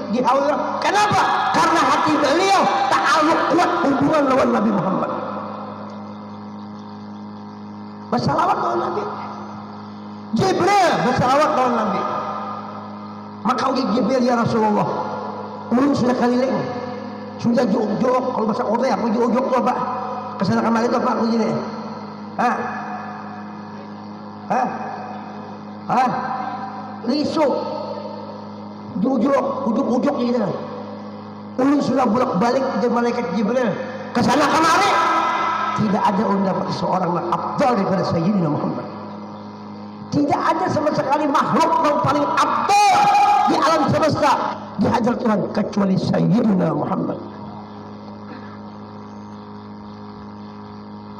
dihauli orang. Kenapa? Karena hati beliau ta'alluq kuat hubungan lawan Nabi Muhammad. Bersalawat lawan Nabi. Jibril bersalawat lawan Nabi. Maka uji Jibril, ya Rasulullah, ulun sudah keliling, sudah jok-jok. Kalau bahasa kota ya, aku jok-jok tuh apa? Kesana kemari tuh apa aku gini? Lisu, jok-jok, ujuk-ujuk gitu. Ulun sudah bolak-balik dari malaikat Jibril kesana kemari. Tidak ada dapat seorang yang afdal daripada Sayyidina Muhammad. Tidak ada sama sekali makhluk yang paling afdal di alam semesta di hadapan Tuhan kecuali Sayyidina Muhammad.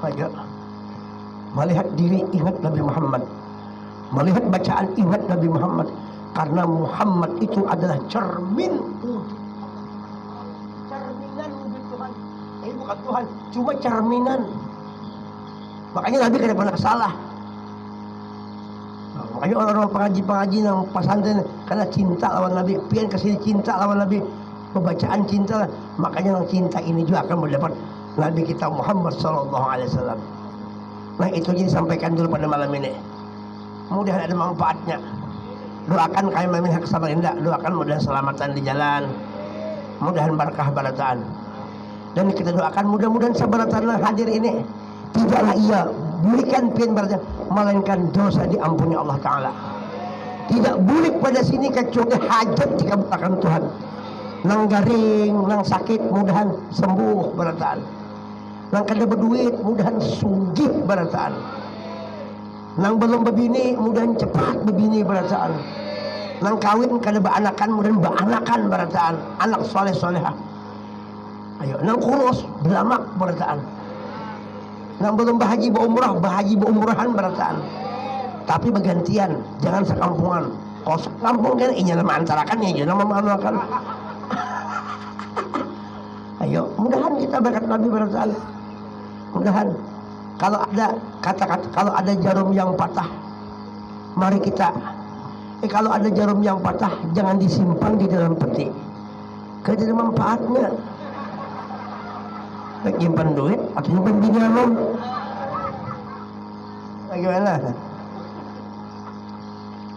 Ayo, melihat diri ingat Nabi Muhammad, melihat bacaan ingat Nabi Muhammad, karena Muhammad itu adalah cerminan wujud Tuhan. Bukan Tuhan, cuma cerminan. Makanya Nabi tidak pernah salah. Makanya orang-orang pengaji-pengaji yang pesantren karena cinta lawan Nabi, pian kesini cinta lawan Nabi, pembacaan cinta. Makanya yang cinta ini juga akan mendapat Nabi kita Muhammad SAW. Nah itu jadi sampaikan dulu pada malam ini. Mudah ada manfaatnya. Doakan kami memin hak Samarinda, doakan mudah selamatan di jalan, mudahan barakah barataan. Dan kita doakan mudah-mudahan sabaratan hadir ini tidaklah ia berikan pian barataan, melainkan dosa diampuni Allah Ta'ala. Tidak boleh pada sini kecuali hajat dikabulkan Tuhan. Nang garing, nang sakit mudahan sembuh barataan. Nang kada berduit mudahan sugih barataan. Nang belum berbini mudahan cepat berbini barataan. Nang kawin kada beranakan mudahan beranakan barataan. Anak soleh solehah. Ayo, nang kurus belamak barataan. Nang belum bahaji berumrahan barataan. Tapi bergantian, jangan sekampungan. Kalau sekampung kan ini nama antarakan ya, nama manuakan. Ayo, mudahan kita berkat Nabi barataan. Mudahan kalau ada kata-kata, kalau ada jarum yang patah, mari kita. Kalau ada jarum yang patah, jangan disimpan di dalam peti. Karena ada manfaatnya. Nyimpan duit atau nyimpan dinamon. Bagaimana?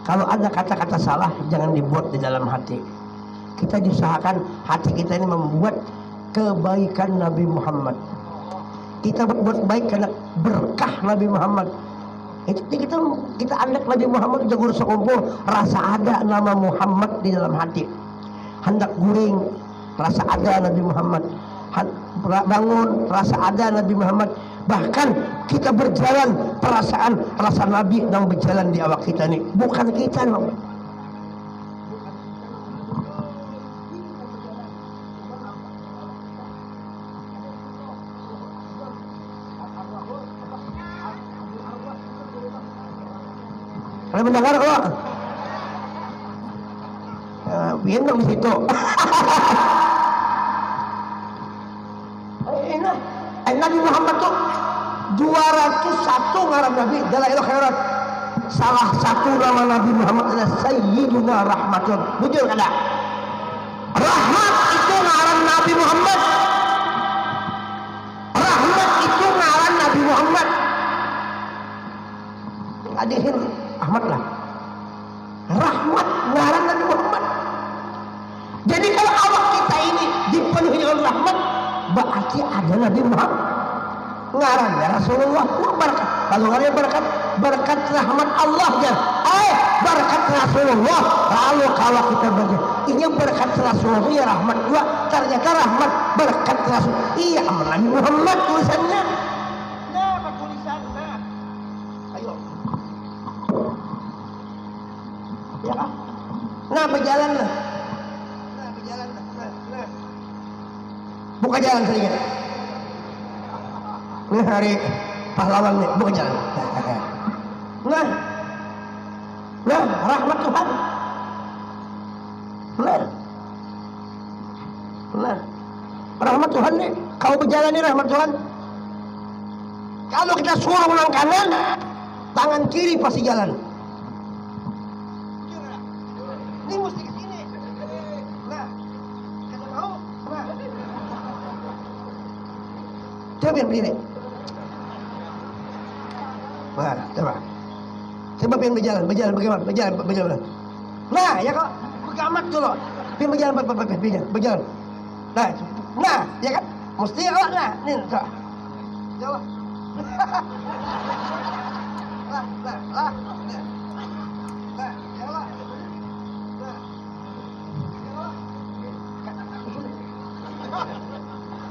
Kalau ada kata-kata salah, jangan dibuat di dalam hati. Kita diusahakan hati kita ini membuat kebaikan Nabi Muhammad. Kita berbuat baik karena berkah Nabi Muhammad. Itu kita anak Nabi Muhammad jagur sekumpul, rasa ada nama Muhammad di dalam hati. Hendak guring, rasa ada Nabi Muhammad. Bangun, rasa ada Nabi Muhammad. Bahkan kita berjalan, perasaan rasa Nabi yang berjalan di awak kita ini. Bukan kita loh. Kalau mendengar kok biar dong di situ. Nabi Muhammad tuh 201 ngaran Nabi dalail khairat. Salah satu nama Nabi Muhammad adalah Sayyiduna Rahmatun. Bujur kada? Rahmat itu ngaran Nabi Muhammad. Rahmat itu ngaran Nabi Muhammad. Hadirin Ahmad lah. Rahmat ngaran Nabi Muhammad. Jadi kalau awak kita ini dipenuhi dengan rahmat, berarti ada Nabi Muhammad. Ngaran ya Rasulullah, berkat. Kalau ngaran berkat, berkat rahmat Allah dan berkat Rasulullah. Lalu kalau kita baca ini berkat Rasulullah ya rahmat dua, ternyata rahmat berkat Rasul. Iya Nabi Muhammad tulisannya. Nah, tulisan nah. Ayo. Ya kan? Nah, berjalan lah. Nah, berjalan lah. Nah. Buka jalan sedikit. Ini hari pahlawan nih, buka jalan. Nah, rahmat Tuhan. Nah, rahmat Tuhan nih. Kau berjalan nih rahmat Tuhan. Kalau kita suruh ulang kanan, tangan kiri pasti jalan. Ini mesti ke sini. Nah, kalau mau, nah. Coba biar berdiri. Nah, coba. Coba pengen berjalan bagaimana? Berjalan. Nah, ya kok bergamat dulu. Pengen berjalan. Nah, ya kan? Mesti nah, nih, coba. Coba. Lah.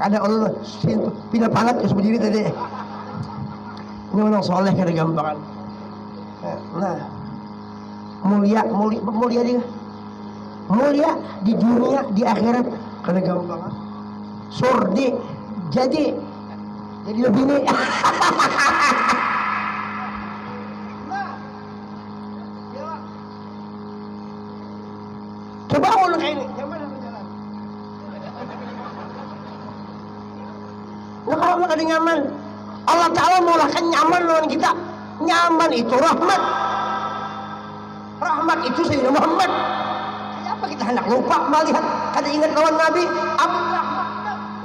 Ada Allah pindah palat ke berdiri tadi. Ini orang soleh kada gampangan. Nah, mulia dia. Mulia di dunia, di akhirat kada gampangan. Surdi jadi lebih nih. Coba ulang kayak ini. Gimana berjalan? Nah, kalau nggak ada nyaman, Allah Ta'ala maulahkan nyaman dengan kita. Nyaman itu rahmat. Rahmat itu Sayyidina Muhammad. Kenapa kita hendak lupa melihat, kada ingat lawan Nabi? Apa rahmat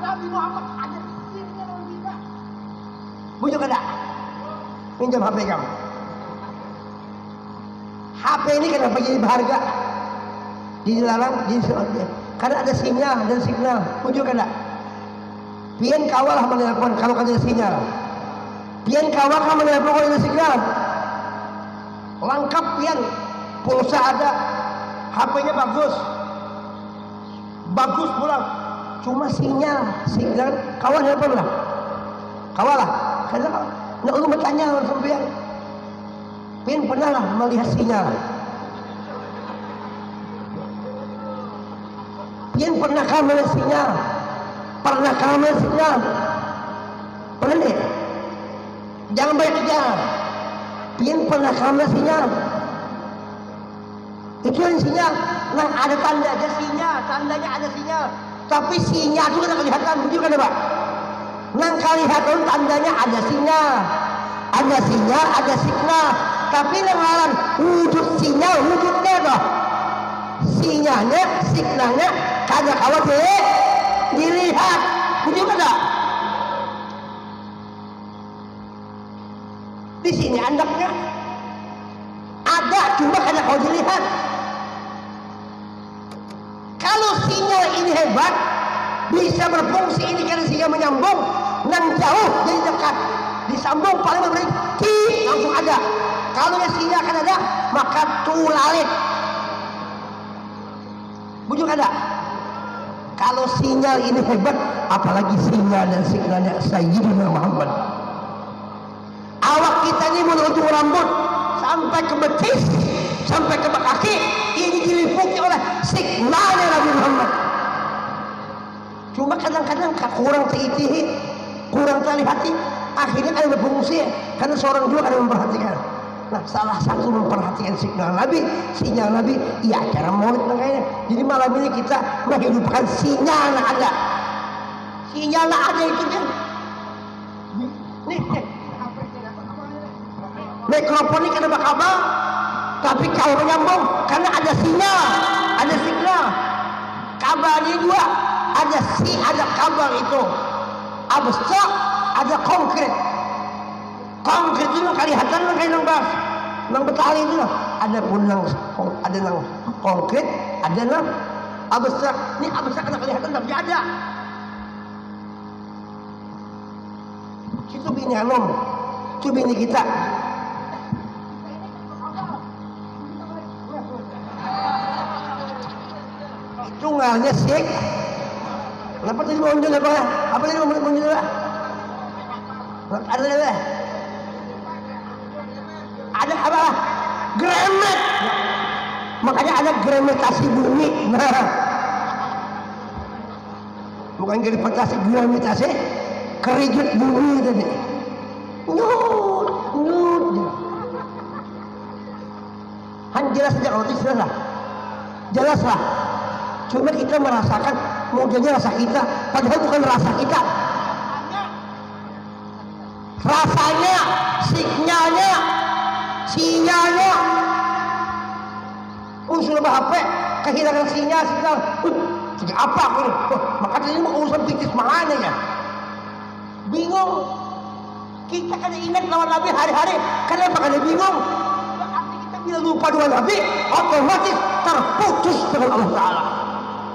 Nabi Muhammad ada di lawan kita? Bujuk kada? Pinjam HP kamu. HP ini kenapa jadi berharga? Dilarang, karena ada sinyal dan signal. Bujuk kada? Pian kawal menelpon kalau ada sinyal. Pian kawal menelpon kalau ada sinyal. Lengkap pian, pulsa ada, HP-nya bagus pulang. Cuma sinyal kawal nelpon lah. Kawal lah. Karena nak ulun bertanya sama pian. Pian pernah lah melihat sinyal. Pian pernah melihat sinyal. Pernah kamu sinyal? Pernah nih? Jangan banyak jalan. Pian pernah kamu sinyal? Itu yang sinyal. Nah, ada tanda aja sinyal, tandanya ada sinyal. Tapi sinyal itu kan kelihatan, betul kan Pak? Nah, kelihatan tandanya ada sinyal, ada signal. Tapi lengaran wujud sinyal, wujudnya toh. Sinyalnya, signalnya, kada kawat dilihat, betul tidak? Di sini andaknya ada, cuma kada kau dilihat. Kalau sinyal ini hebat, bisa berfungsi ini karena sinyal menyambung, nang jauh jadi dekat, disambung paling berhenti langsung ada. Kalau sinyal kan ada, maka tulalit. Betul ada. Kalau sinyal ini hebat, apalagi sinyal dan signalnya Sayyidina Muhammad. Awak kita ini mulai ujung rambut sampai ke betis, sampai ke kaki, ini diliputi oleh signalnya Nabi Muhammad. Cuma kadang-kadang kurang teliti, kurang terlihat, akhirnya ada berfungsi karena seorang juga ada memperhatikan. Nah, salah satu memperhatikan sinyal Nabi, iya cara maulid makanya. Jadi malam ini kita menghidupkan sinyal ada. Sinyal ada itu kan. Nih. Mikrofon ini kan ada kabel, tapi kalau menyambung karena ada sinyal. Kabelnya dua, ada kabel itu. Abstrak, ada konkret. Konkret itu kelihatan kayak nang bas, nang Betawi itu lah. Ada pun nang konkret, ada nang abstrak. Ini abstrak kan kelihatan tapi ada. Itu bini anom, itu bini kita. tunggalnya sik. Kenapa tadi mau unjuk apa? Apa tadi mau unjuk apa? Ada apa? Gremet. Makanya ada gremetasi bumi. Nah, bukan gremetasi, gremetasi kerigit bumi tadi. Nyut. Han jelas saja kalau itu jelas lah. Cuma kita merasakan mudahnya rasa kita, padahal bukan rasa kita. Rasanya, sinyalnya. Usul HP kehilangan sinyal. Apa aku ini? Maka ini mau urusan bisnis makanya ya. Bingung. Kita kan ingat lawan Nabi hari-hari. Kenapa kan bingung? Berarti kita bila lupa dengan Nabi, otomatis terputus dengan Allah Ta'ala.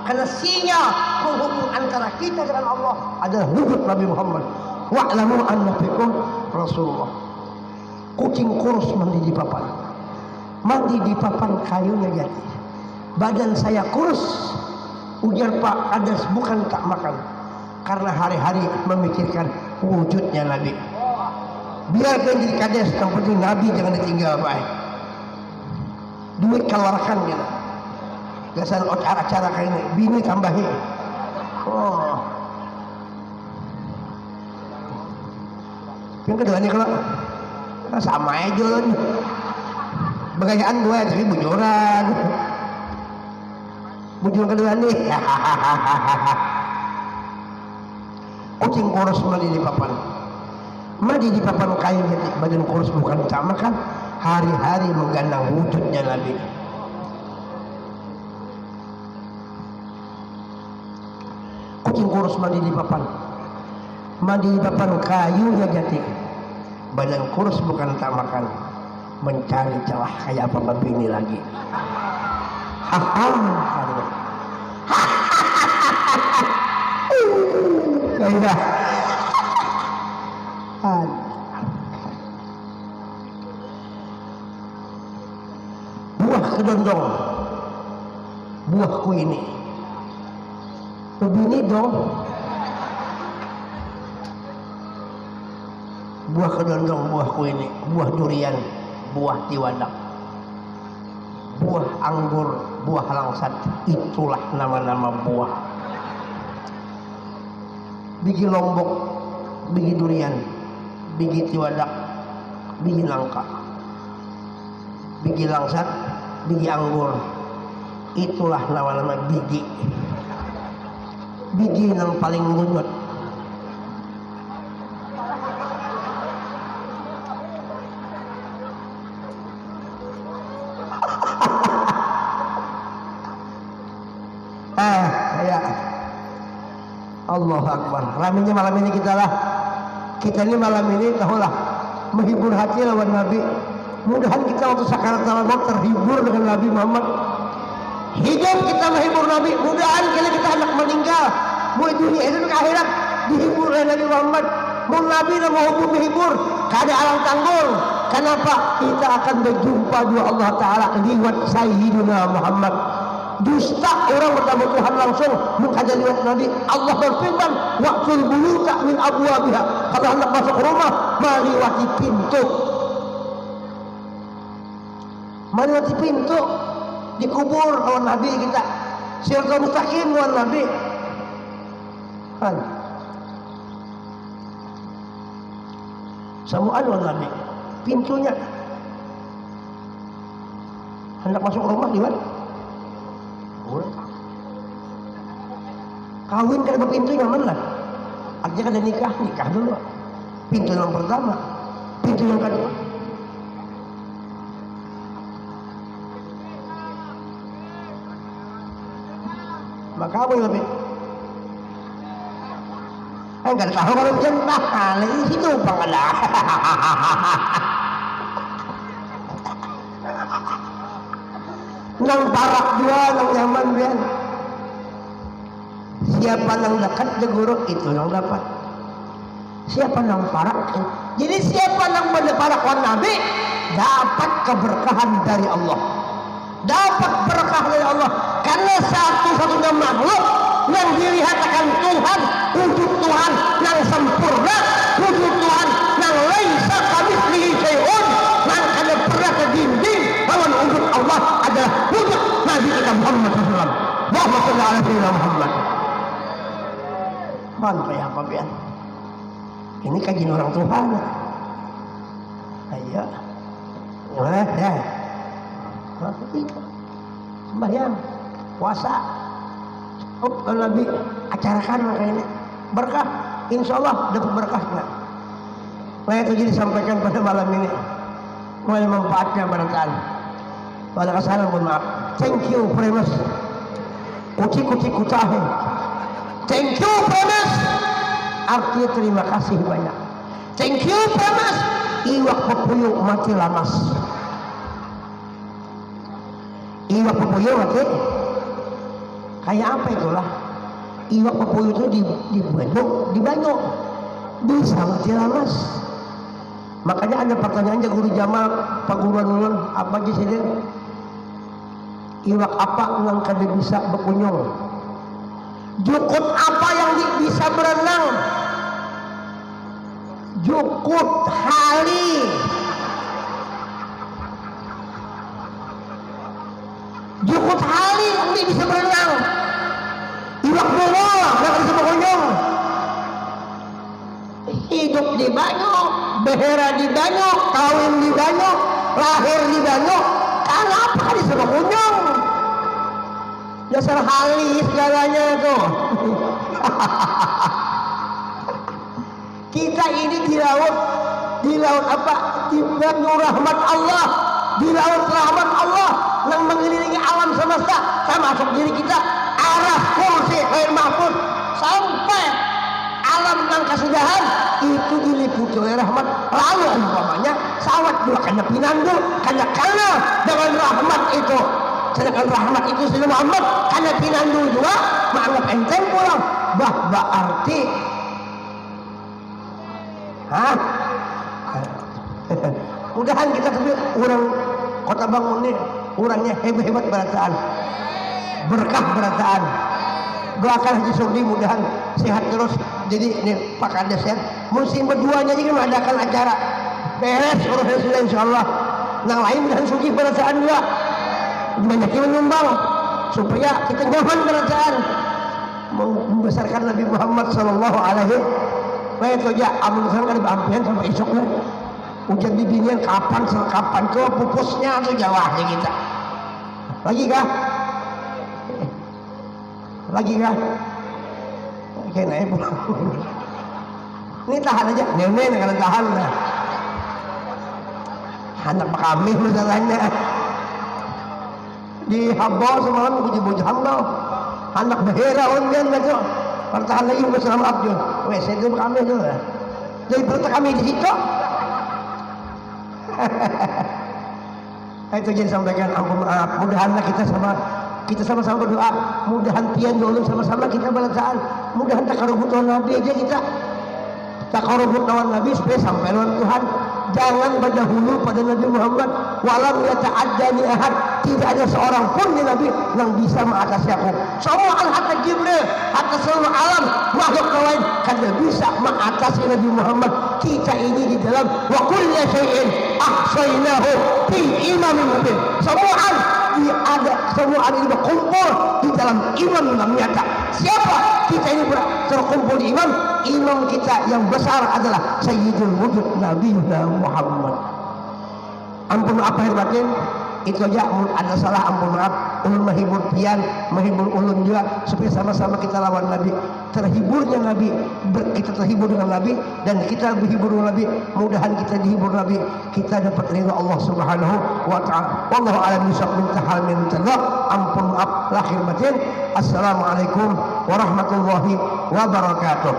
Karena sinyal penghubung antara kita dengan Allah adalah wujud Nabi Muhammad. Wa'lamu anna fikum Rasulullah. Kucing kurus mandi di papan kayunya jati. Badan saya kurus, ujar Pak Kades, bukan tak makan, karena hari-hari memikirkan wujudnya Nabi. Biarkan jadi Kades, yang penting Nabi jangan ditinggal baik. Duit keluarkan gitu. Biasanya acara-acara kayak ini, bini tambahin. Yang kedua nih kalau sama aja nih. Begayaan gue tapi bujuran. Bujur kedua nih. Kucing kurus mandi di papan kayu, badan kurus bukan tak makan, hari-hari menggandang wujudnya Nabi. Kucing kurus mandi di papan kayunya jati, badan kurus bukan tak makan, mencari celah kayak apa begini lagi. Kaidah. Buah kedondong, buahku ini. Begini dong. Buah kedondong, buahku ini. Buah durian, buah tiwadak, buah anggur, buah langsat. Itulah nama-nama buah. Biji lombok, biji durian, biji tiwadak, biji langka, biji langsat, biji anggur. Itulah nama-nama biji. Biji yang paling bunyut. Ya. Allahu Akbar. Raminya malam ini kita ini malam ini tahulah menghibur hati lawan Nabi. Mudahan kita waktu sakarat maut terhibur dengan Nabi Muhammad. Hidup kita menghibur Nabi. Mudahan kita hendak meninggal, mau dunia itu ke akhirat dihibur oleh Nabi Muhammad. Mau Nabi dan mau menghibur kada alam tanggul. Kenapa? Kita akan berjumpa dua Allah Ta'ala liwat Sayyidina Muhammad. Dusta orang bertemu Tuhan langsung mengkaji liwat Nabi. Allah berfirman, waqtul buyuta min abwabiha. Kalau hendak masuk rumah, melewati pintu. Melewati pintu. Dikubur oleh Nabi kita. Siratal mustaqim oleh Nabi. Samu'an oleh Nabi. Pintunya. Hendak masuk rumah di mana? Kawin kan pintu nyaman lah. Artinya kan ada nikah dulu. Pintu yang pertama, pintu yang kedua. Maka apa yang lebih? Enggak tahu kalau jentah kali itu pengalah. Nang barak dua, nang nyaman biar. Siapa nang dekat de guru itu nang dapat. Siapa nang parak? Jadi siapa nang berparak wan Nabi dapat keberkahan dari Allah. dapat berkah dari Allah, karena satu-satunya makhluk yang dilihat akan Tuhan, wujud Tuhan yang sempurna, wujud Tuhan yang laisa kamitslihi syai'un, yang ada pernah ke dinding. Lawan wujud Allah adalah wujud Nabi kita Muhammad SAW. Allahumma shalli ala sayyidina Muhammad. Kayak apa biar? Ini kajian orang Tuhan. Ayo, gimana ya? Sembahyang, puasa. Oh, kalau Nabi acarakan makanya berkah, insya Allah dapat berkah. Saya itu jadi sampaikan pada malam ini. Mulai manfaatnya barangkali. Pada kesalahan mohon maaf. Thank you very much. Kuci kutahe. Thank you very much. Artinya terima kasih banyak. Thank you very much. Iwak pepuyuh mati lamas. Iwak pepuyuh mati. Kayak apa itulah? Iwak pepuyuh itu di banyu bisa mati lamas. Makanya ada pertanyaan Guru Jamal, Pak Guru Nulun, apa aja sih? Iwak apa yang kada bisa berkunyung? Jukut apa yang bisa berenang? Jukut hali. Jukut hali yang bisa berenang. Iwak bungo yang bisa berkunyung. Hidup di banyu, behera di banyu, kawin di banyu, lahir di banyu. Kenapa bisa berkunyung? Dasar hali segalanya itu. Kita ini di laut apa? Di banyu rahmat Allah, di laut rahmat Allah yang mengelilingi alam semesta, termasuk diri kita, arah kursi Lauhul Mahfuz sampai alam yang kesudahan itu diliputi oleh rahmat. Lalu umpamanya sawat juga kena pinandu, kena dengan rahmat itu. Sedangkan rahmat itu Sayyidina Muhammad kena pinandu juga, menganggap enteng pulang. Berarti mudahan kita tapi orang Kota Bangun ini orangnya hebat berataan, berkah berataan. Doakan Haji Sugdi mudahan sehat terus. Jadi ini Pak Kades ya, musim berduanya juga mengadakan acara beres urusan sudah insyaallah. Yang lain mudahan Sugdi berataan juga banyak yang menyumbang supaya kita nyaman berataan membesarkan Nabi Muhammad Sallallahu Alaihi Wasallam. Itu aja amun kan ada ampian sampai esoknya hujan di binian kapan tuh pupusnya tuh jawahnya kita lagi kah oke naik pulang ini tahan aja nenek kalau tahan lah anak kami masalahnya di Hambau semalam bujang Hambau anak behera ongen begitu pertahan lagi bersama Abdul wes itu kami tu jadi pertama kami di situ. Itu jadi sampaikan ampun maaf. Mudahanlah kita sama-sama berdoa. Mudahan pian dulu sama-sama kita balataan. Mudahan takarubut lawan Nabi aja kita. Takarubut lawan Nabi supaya sampai lawan Tuhan. Jangan berdahulu pada Nabi Muhammad. Walam yata'addani ahad. Tidak ada seorang pun di Nabi yang bisa mengatasi aku. Semua hatta Jibril, hatta seluruh alam makhluk lain kada bisa mengatasi Nabi Muhammad. Kita ini di dalam wa kullu syai'in ahsaynahu fi imamin mubin. Semua ini berkumpul di dalam imam yang nyata. Siapa kita ini terkumpul di imam kita yang besar adalah Sayyidul Wujud Nabi Muhammad. Ampun apa yang batin itu aja ada salah ampun maaf. Ulun menghibur pian, menghibur ulun juga supaya sama-sama kita lawan Nabi. Terhiburnya Nabi, kita terhibur dengan Nabi dan kita berhibur dengan Nabi. Mudahan kita dihibur Nabi, kita dapat ridha Allah Subhanahu wa taala. Wallahu a'lam bishawab. Ampun maaf lahir batin. Assalamualaikum warahmatullahi wabarakatuh.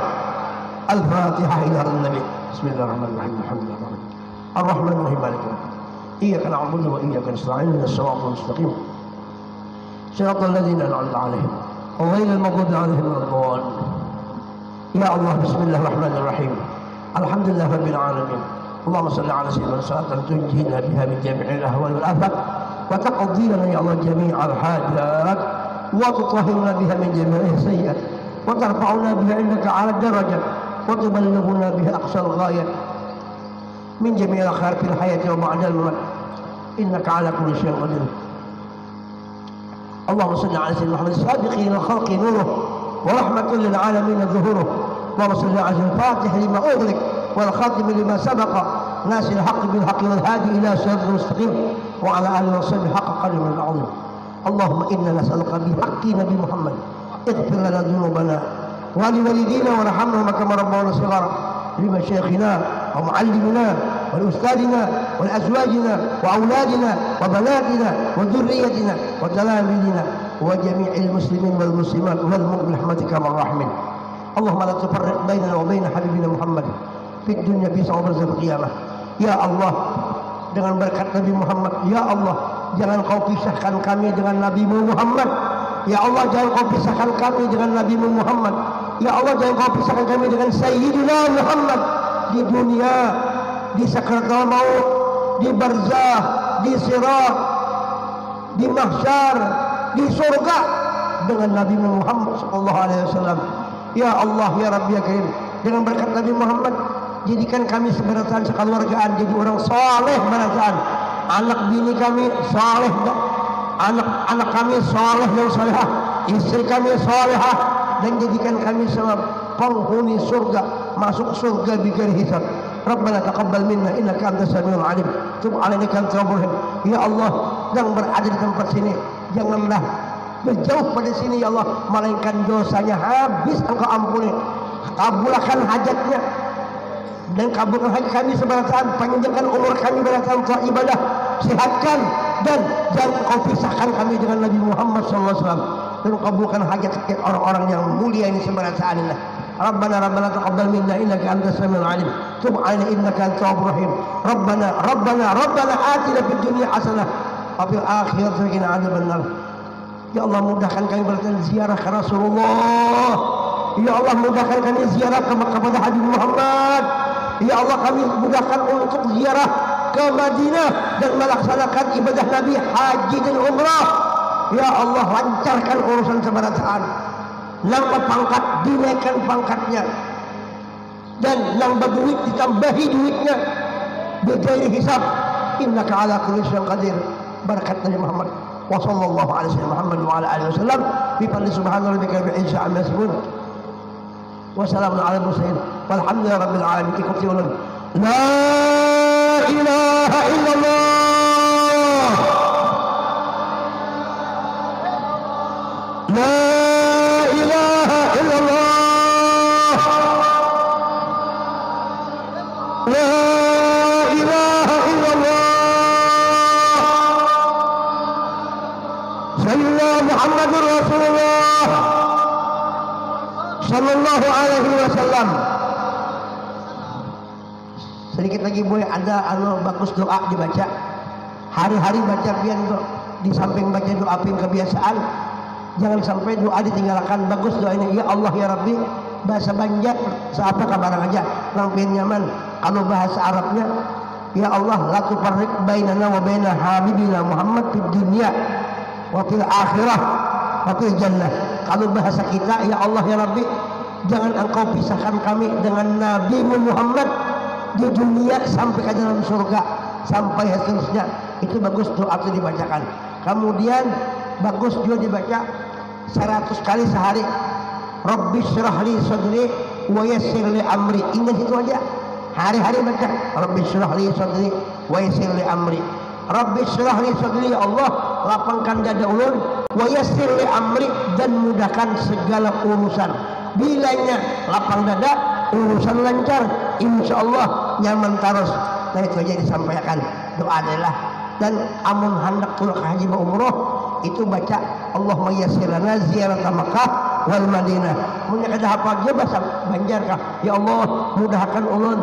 Al-Fatihah ila Nabi. Bismillahirrahmanirrahim. Alhamdulillah. Ar-Rahmanir-Rahim. إياك نعبد وإياك نستعين الصراط المستقيم صراط الذين أنعمت عليهم غير المغضوب عليهم ولا الضالين. يا الله بسم الله الرحمن الرحيم الحمد لله رب العالمين اللهم صل على سيدنا صلاة تنجينا بها من جميع الأهوال والآفات وتقضي لنا يا الله جميع الحاجات وتطهرنا بها من جميع السيئات وترفعنا بها عندك على الدرجة وتبلغنا بها أقصى الغاية من جميع الخير في الحياة وبعد الممات إنك على كل شيء قدير. اللهم صل على سيدنا محمد السابق إلى الخلق نوره ورحمة للعالمين ظهوره. اللهم صل على الفاتح لما أغلق والخاتم لما سبق ناصر الحق بالحق والهادي إلى صراط المستقيم وعلى آله وصحبه حق قدره العظيم. اللهم إنا نسألك بحق نبي محمد اغفر لنا ذنوبنا ولوالدينا وارحمهما كما ربونا صغارا لمشايخنا ومعلمنا ولأستاذنا ولأزواجنا وأولادنا وبناتنا وذريتنا وتلاميذنا وجميع المسلمين والمسلمات والمؤمنين برحمتك يا الراحمين. اللهم لا تفرق بيننا وبين حبيبنا محمد في الدنيا في صعوبة القيامة. Ya Allah, dengan berkat Nabi Muhammad, ya Allah, jangan kau pisahkan kami dengan Nabi Muhammad. Ya Allah, jangan kau pisahkan kami dengan Nabi Muhammad. Ya Allah, jangan kau pisahkan kami dengan Sayyidina Muhammad di dunia, di sakaratul maut, di barzah, di sirat, di mahsyar, di surga dengan Nabi Muhammad sallallahu alaihi wasallam. Ya Allah, ya Rabbi ya Karim, dengan berkat Nabi Muhammad jadikan kami seberataan sekeluargaan jadi orang soleh berataan. Anak bini kami soleh, anak kami soleh dan solehah, istri kami solehah, dan jadikan kami semua penghuni surga, masuk surga bighairi hisab. Rabbana taqabbal minna innaka antas samiul alim. Tub alaina innaka antal tawwabur rahim. Ya Allah, yang berada di tempat sini janganlah berjauh pada sini ya Allah, melainkan dosanya habis engkau ampuni. Kabulkan hajatnya dan kabulkan hajat kami seberataan, panjangkan umur kami berataan untuk ibadah, sehatkan dan jangan kau pisahkan kami dengan Nabi Muhammad SAW, dan kabulkan hajat orang-orang yang mulia ini seberataan ini. Rabbana taqabbal minna innaka antas samiul alim. Tub alaina innaka antat tawwabur rahim. Rabbana atina fid dunya hasanah wa fil akhirati qina adzabannar. Ya Allah, mudahkan kami berjalan ziarah ke Rasulullah. Ya Allah, mudahkan kami ziarah kepada Habib Muhammad. Ya Allah, kami mudahkan untuk ziarah ke Madinah dan melaksanakan ibadah Nabi haji dan umrah. Ya Allah, lancarkan urusan seberataan. Nambah pangkat, dinaikkan pangkatnya, dan nambah duit, ditambahi duitnya bighairi hisab. Innaka ala kulli syai'in qadir. Barakat Nabi Muhammad wa sallallahu alaihi Muhammad wa ala alihi wasallam bi fadli subhana rabbika rabbil izzati amma yasifun wa salamun ala mursalin walhamdulillahi rabbil alamin. Qul la ilaha illallah, la ilaha illallah, la ilaha illallah. Sayyidina Muhammadur Rasulullah sallallahu alaihi wasallam. Sedikit lagi boleh ada bagus doa dibaca. Hari-hari baca pian doa, di samping baca doa pian kebiasaan. Jangan sampai doa ditinggalkan. Bagus doa ini, ya Allah ya Rabbi, bahasa Banjar seapa kabarang aja lampian nyaman. Kalau bahasa Arabnya, ya Allah la tufarriq bainana wa baina habibina Muhammad fid dunya wa fil akhirah wa fil jannah. Kalau bahasa kita, ya Allah ya Rabbi, jangan engkau pisahkan kami dengan Nabi Muhammad di dunia sampai ke dalam surga sampai seterusnya. Itu bagus doa itu dibacakan. Kemudian bagus juga dibaca 100 kali sehari. Rabbi syrah li sadri wa yassir li amri. Ingat itu aja. Hari-hari baca Rabbi syrah li sadri wa yassir li amri. Rabbi syrah li sadri, ya Allah, lapangkan dada ulun, wa yassir li amri, dan mudahkan segala urusan. Bilanya lapang dada, urusan lancar, insyaallah nyaman terus. Nah itu aja disampaikan doa adalah. Dan amun hendak pulang haji wa umroh itu baca Allahumma yassir lana ziarah Makkah wal Madinah. Mun kada hafal ge bahasa Banjar kah? Ya Allah, mudahkan ulun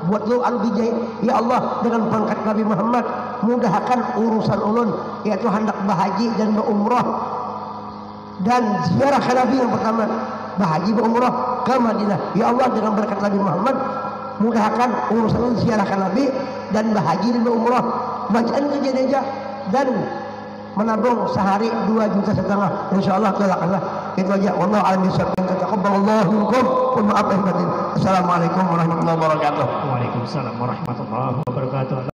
buat lu al-bijai. Ya Allah, dengan pangkat Nabi Muhammad mudahkan urusan ulun, yaitu hendak bahaji dan berumrah dan ziarah ke Nabi yang pertama, bahaji berumrah ke Madinah. Ya Allah, dengan berkat Nabi Muhammad mudahkan urusan ziarah ke Nabi dan bahaji dan berumrah. Bacaan itu aja. Dan menabung sehari 2,5 juta, insyaallah tolaklah. Itu aja. Wallahu a'lam bishawab. Taqabbalallahu minkum. Maaf lahir batin. Assalamualaikum warahmatullahi wabarakatuh. Waalaikumsalam warahmatullahi wabarakatuh.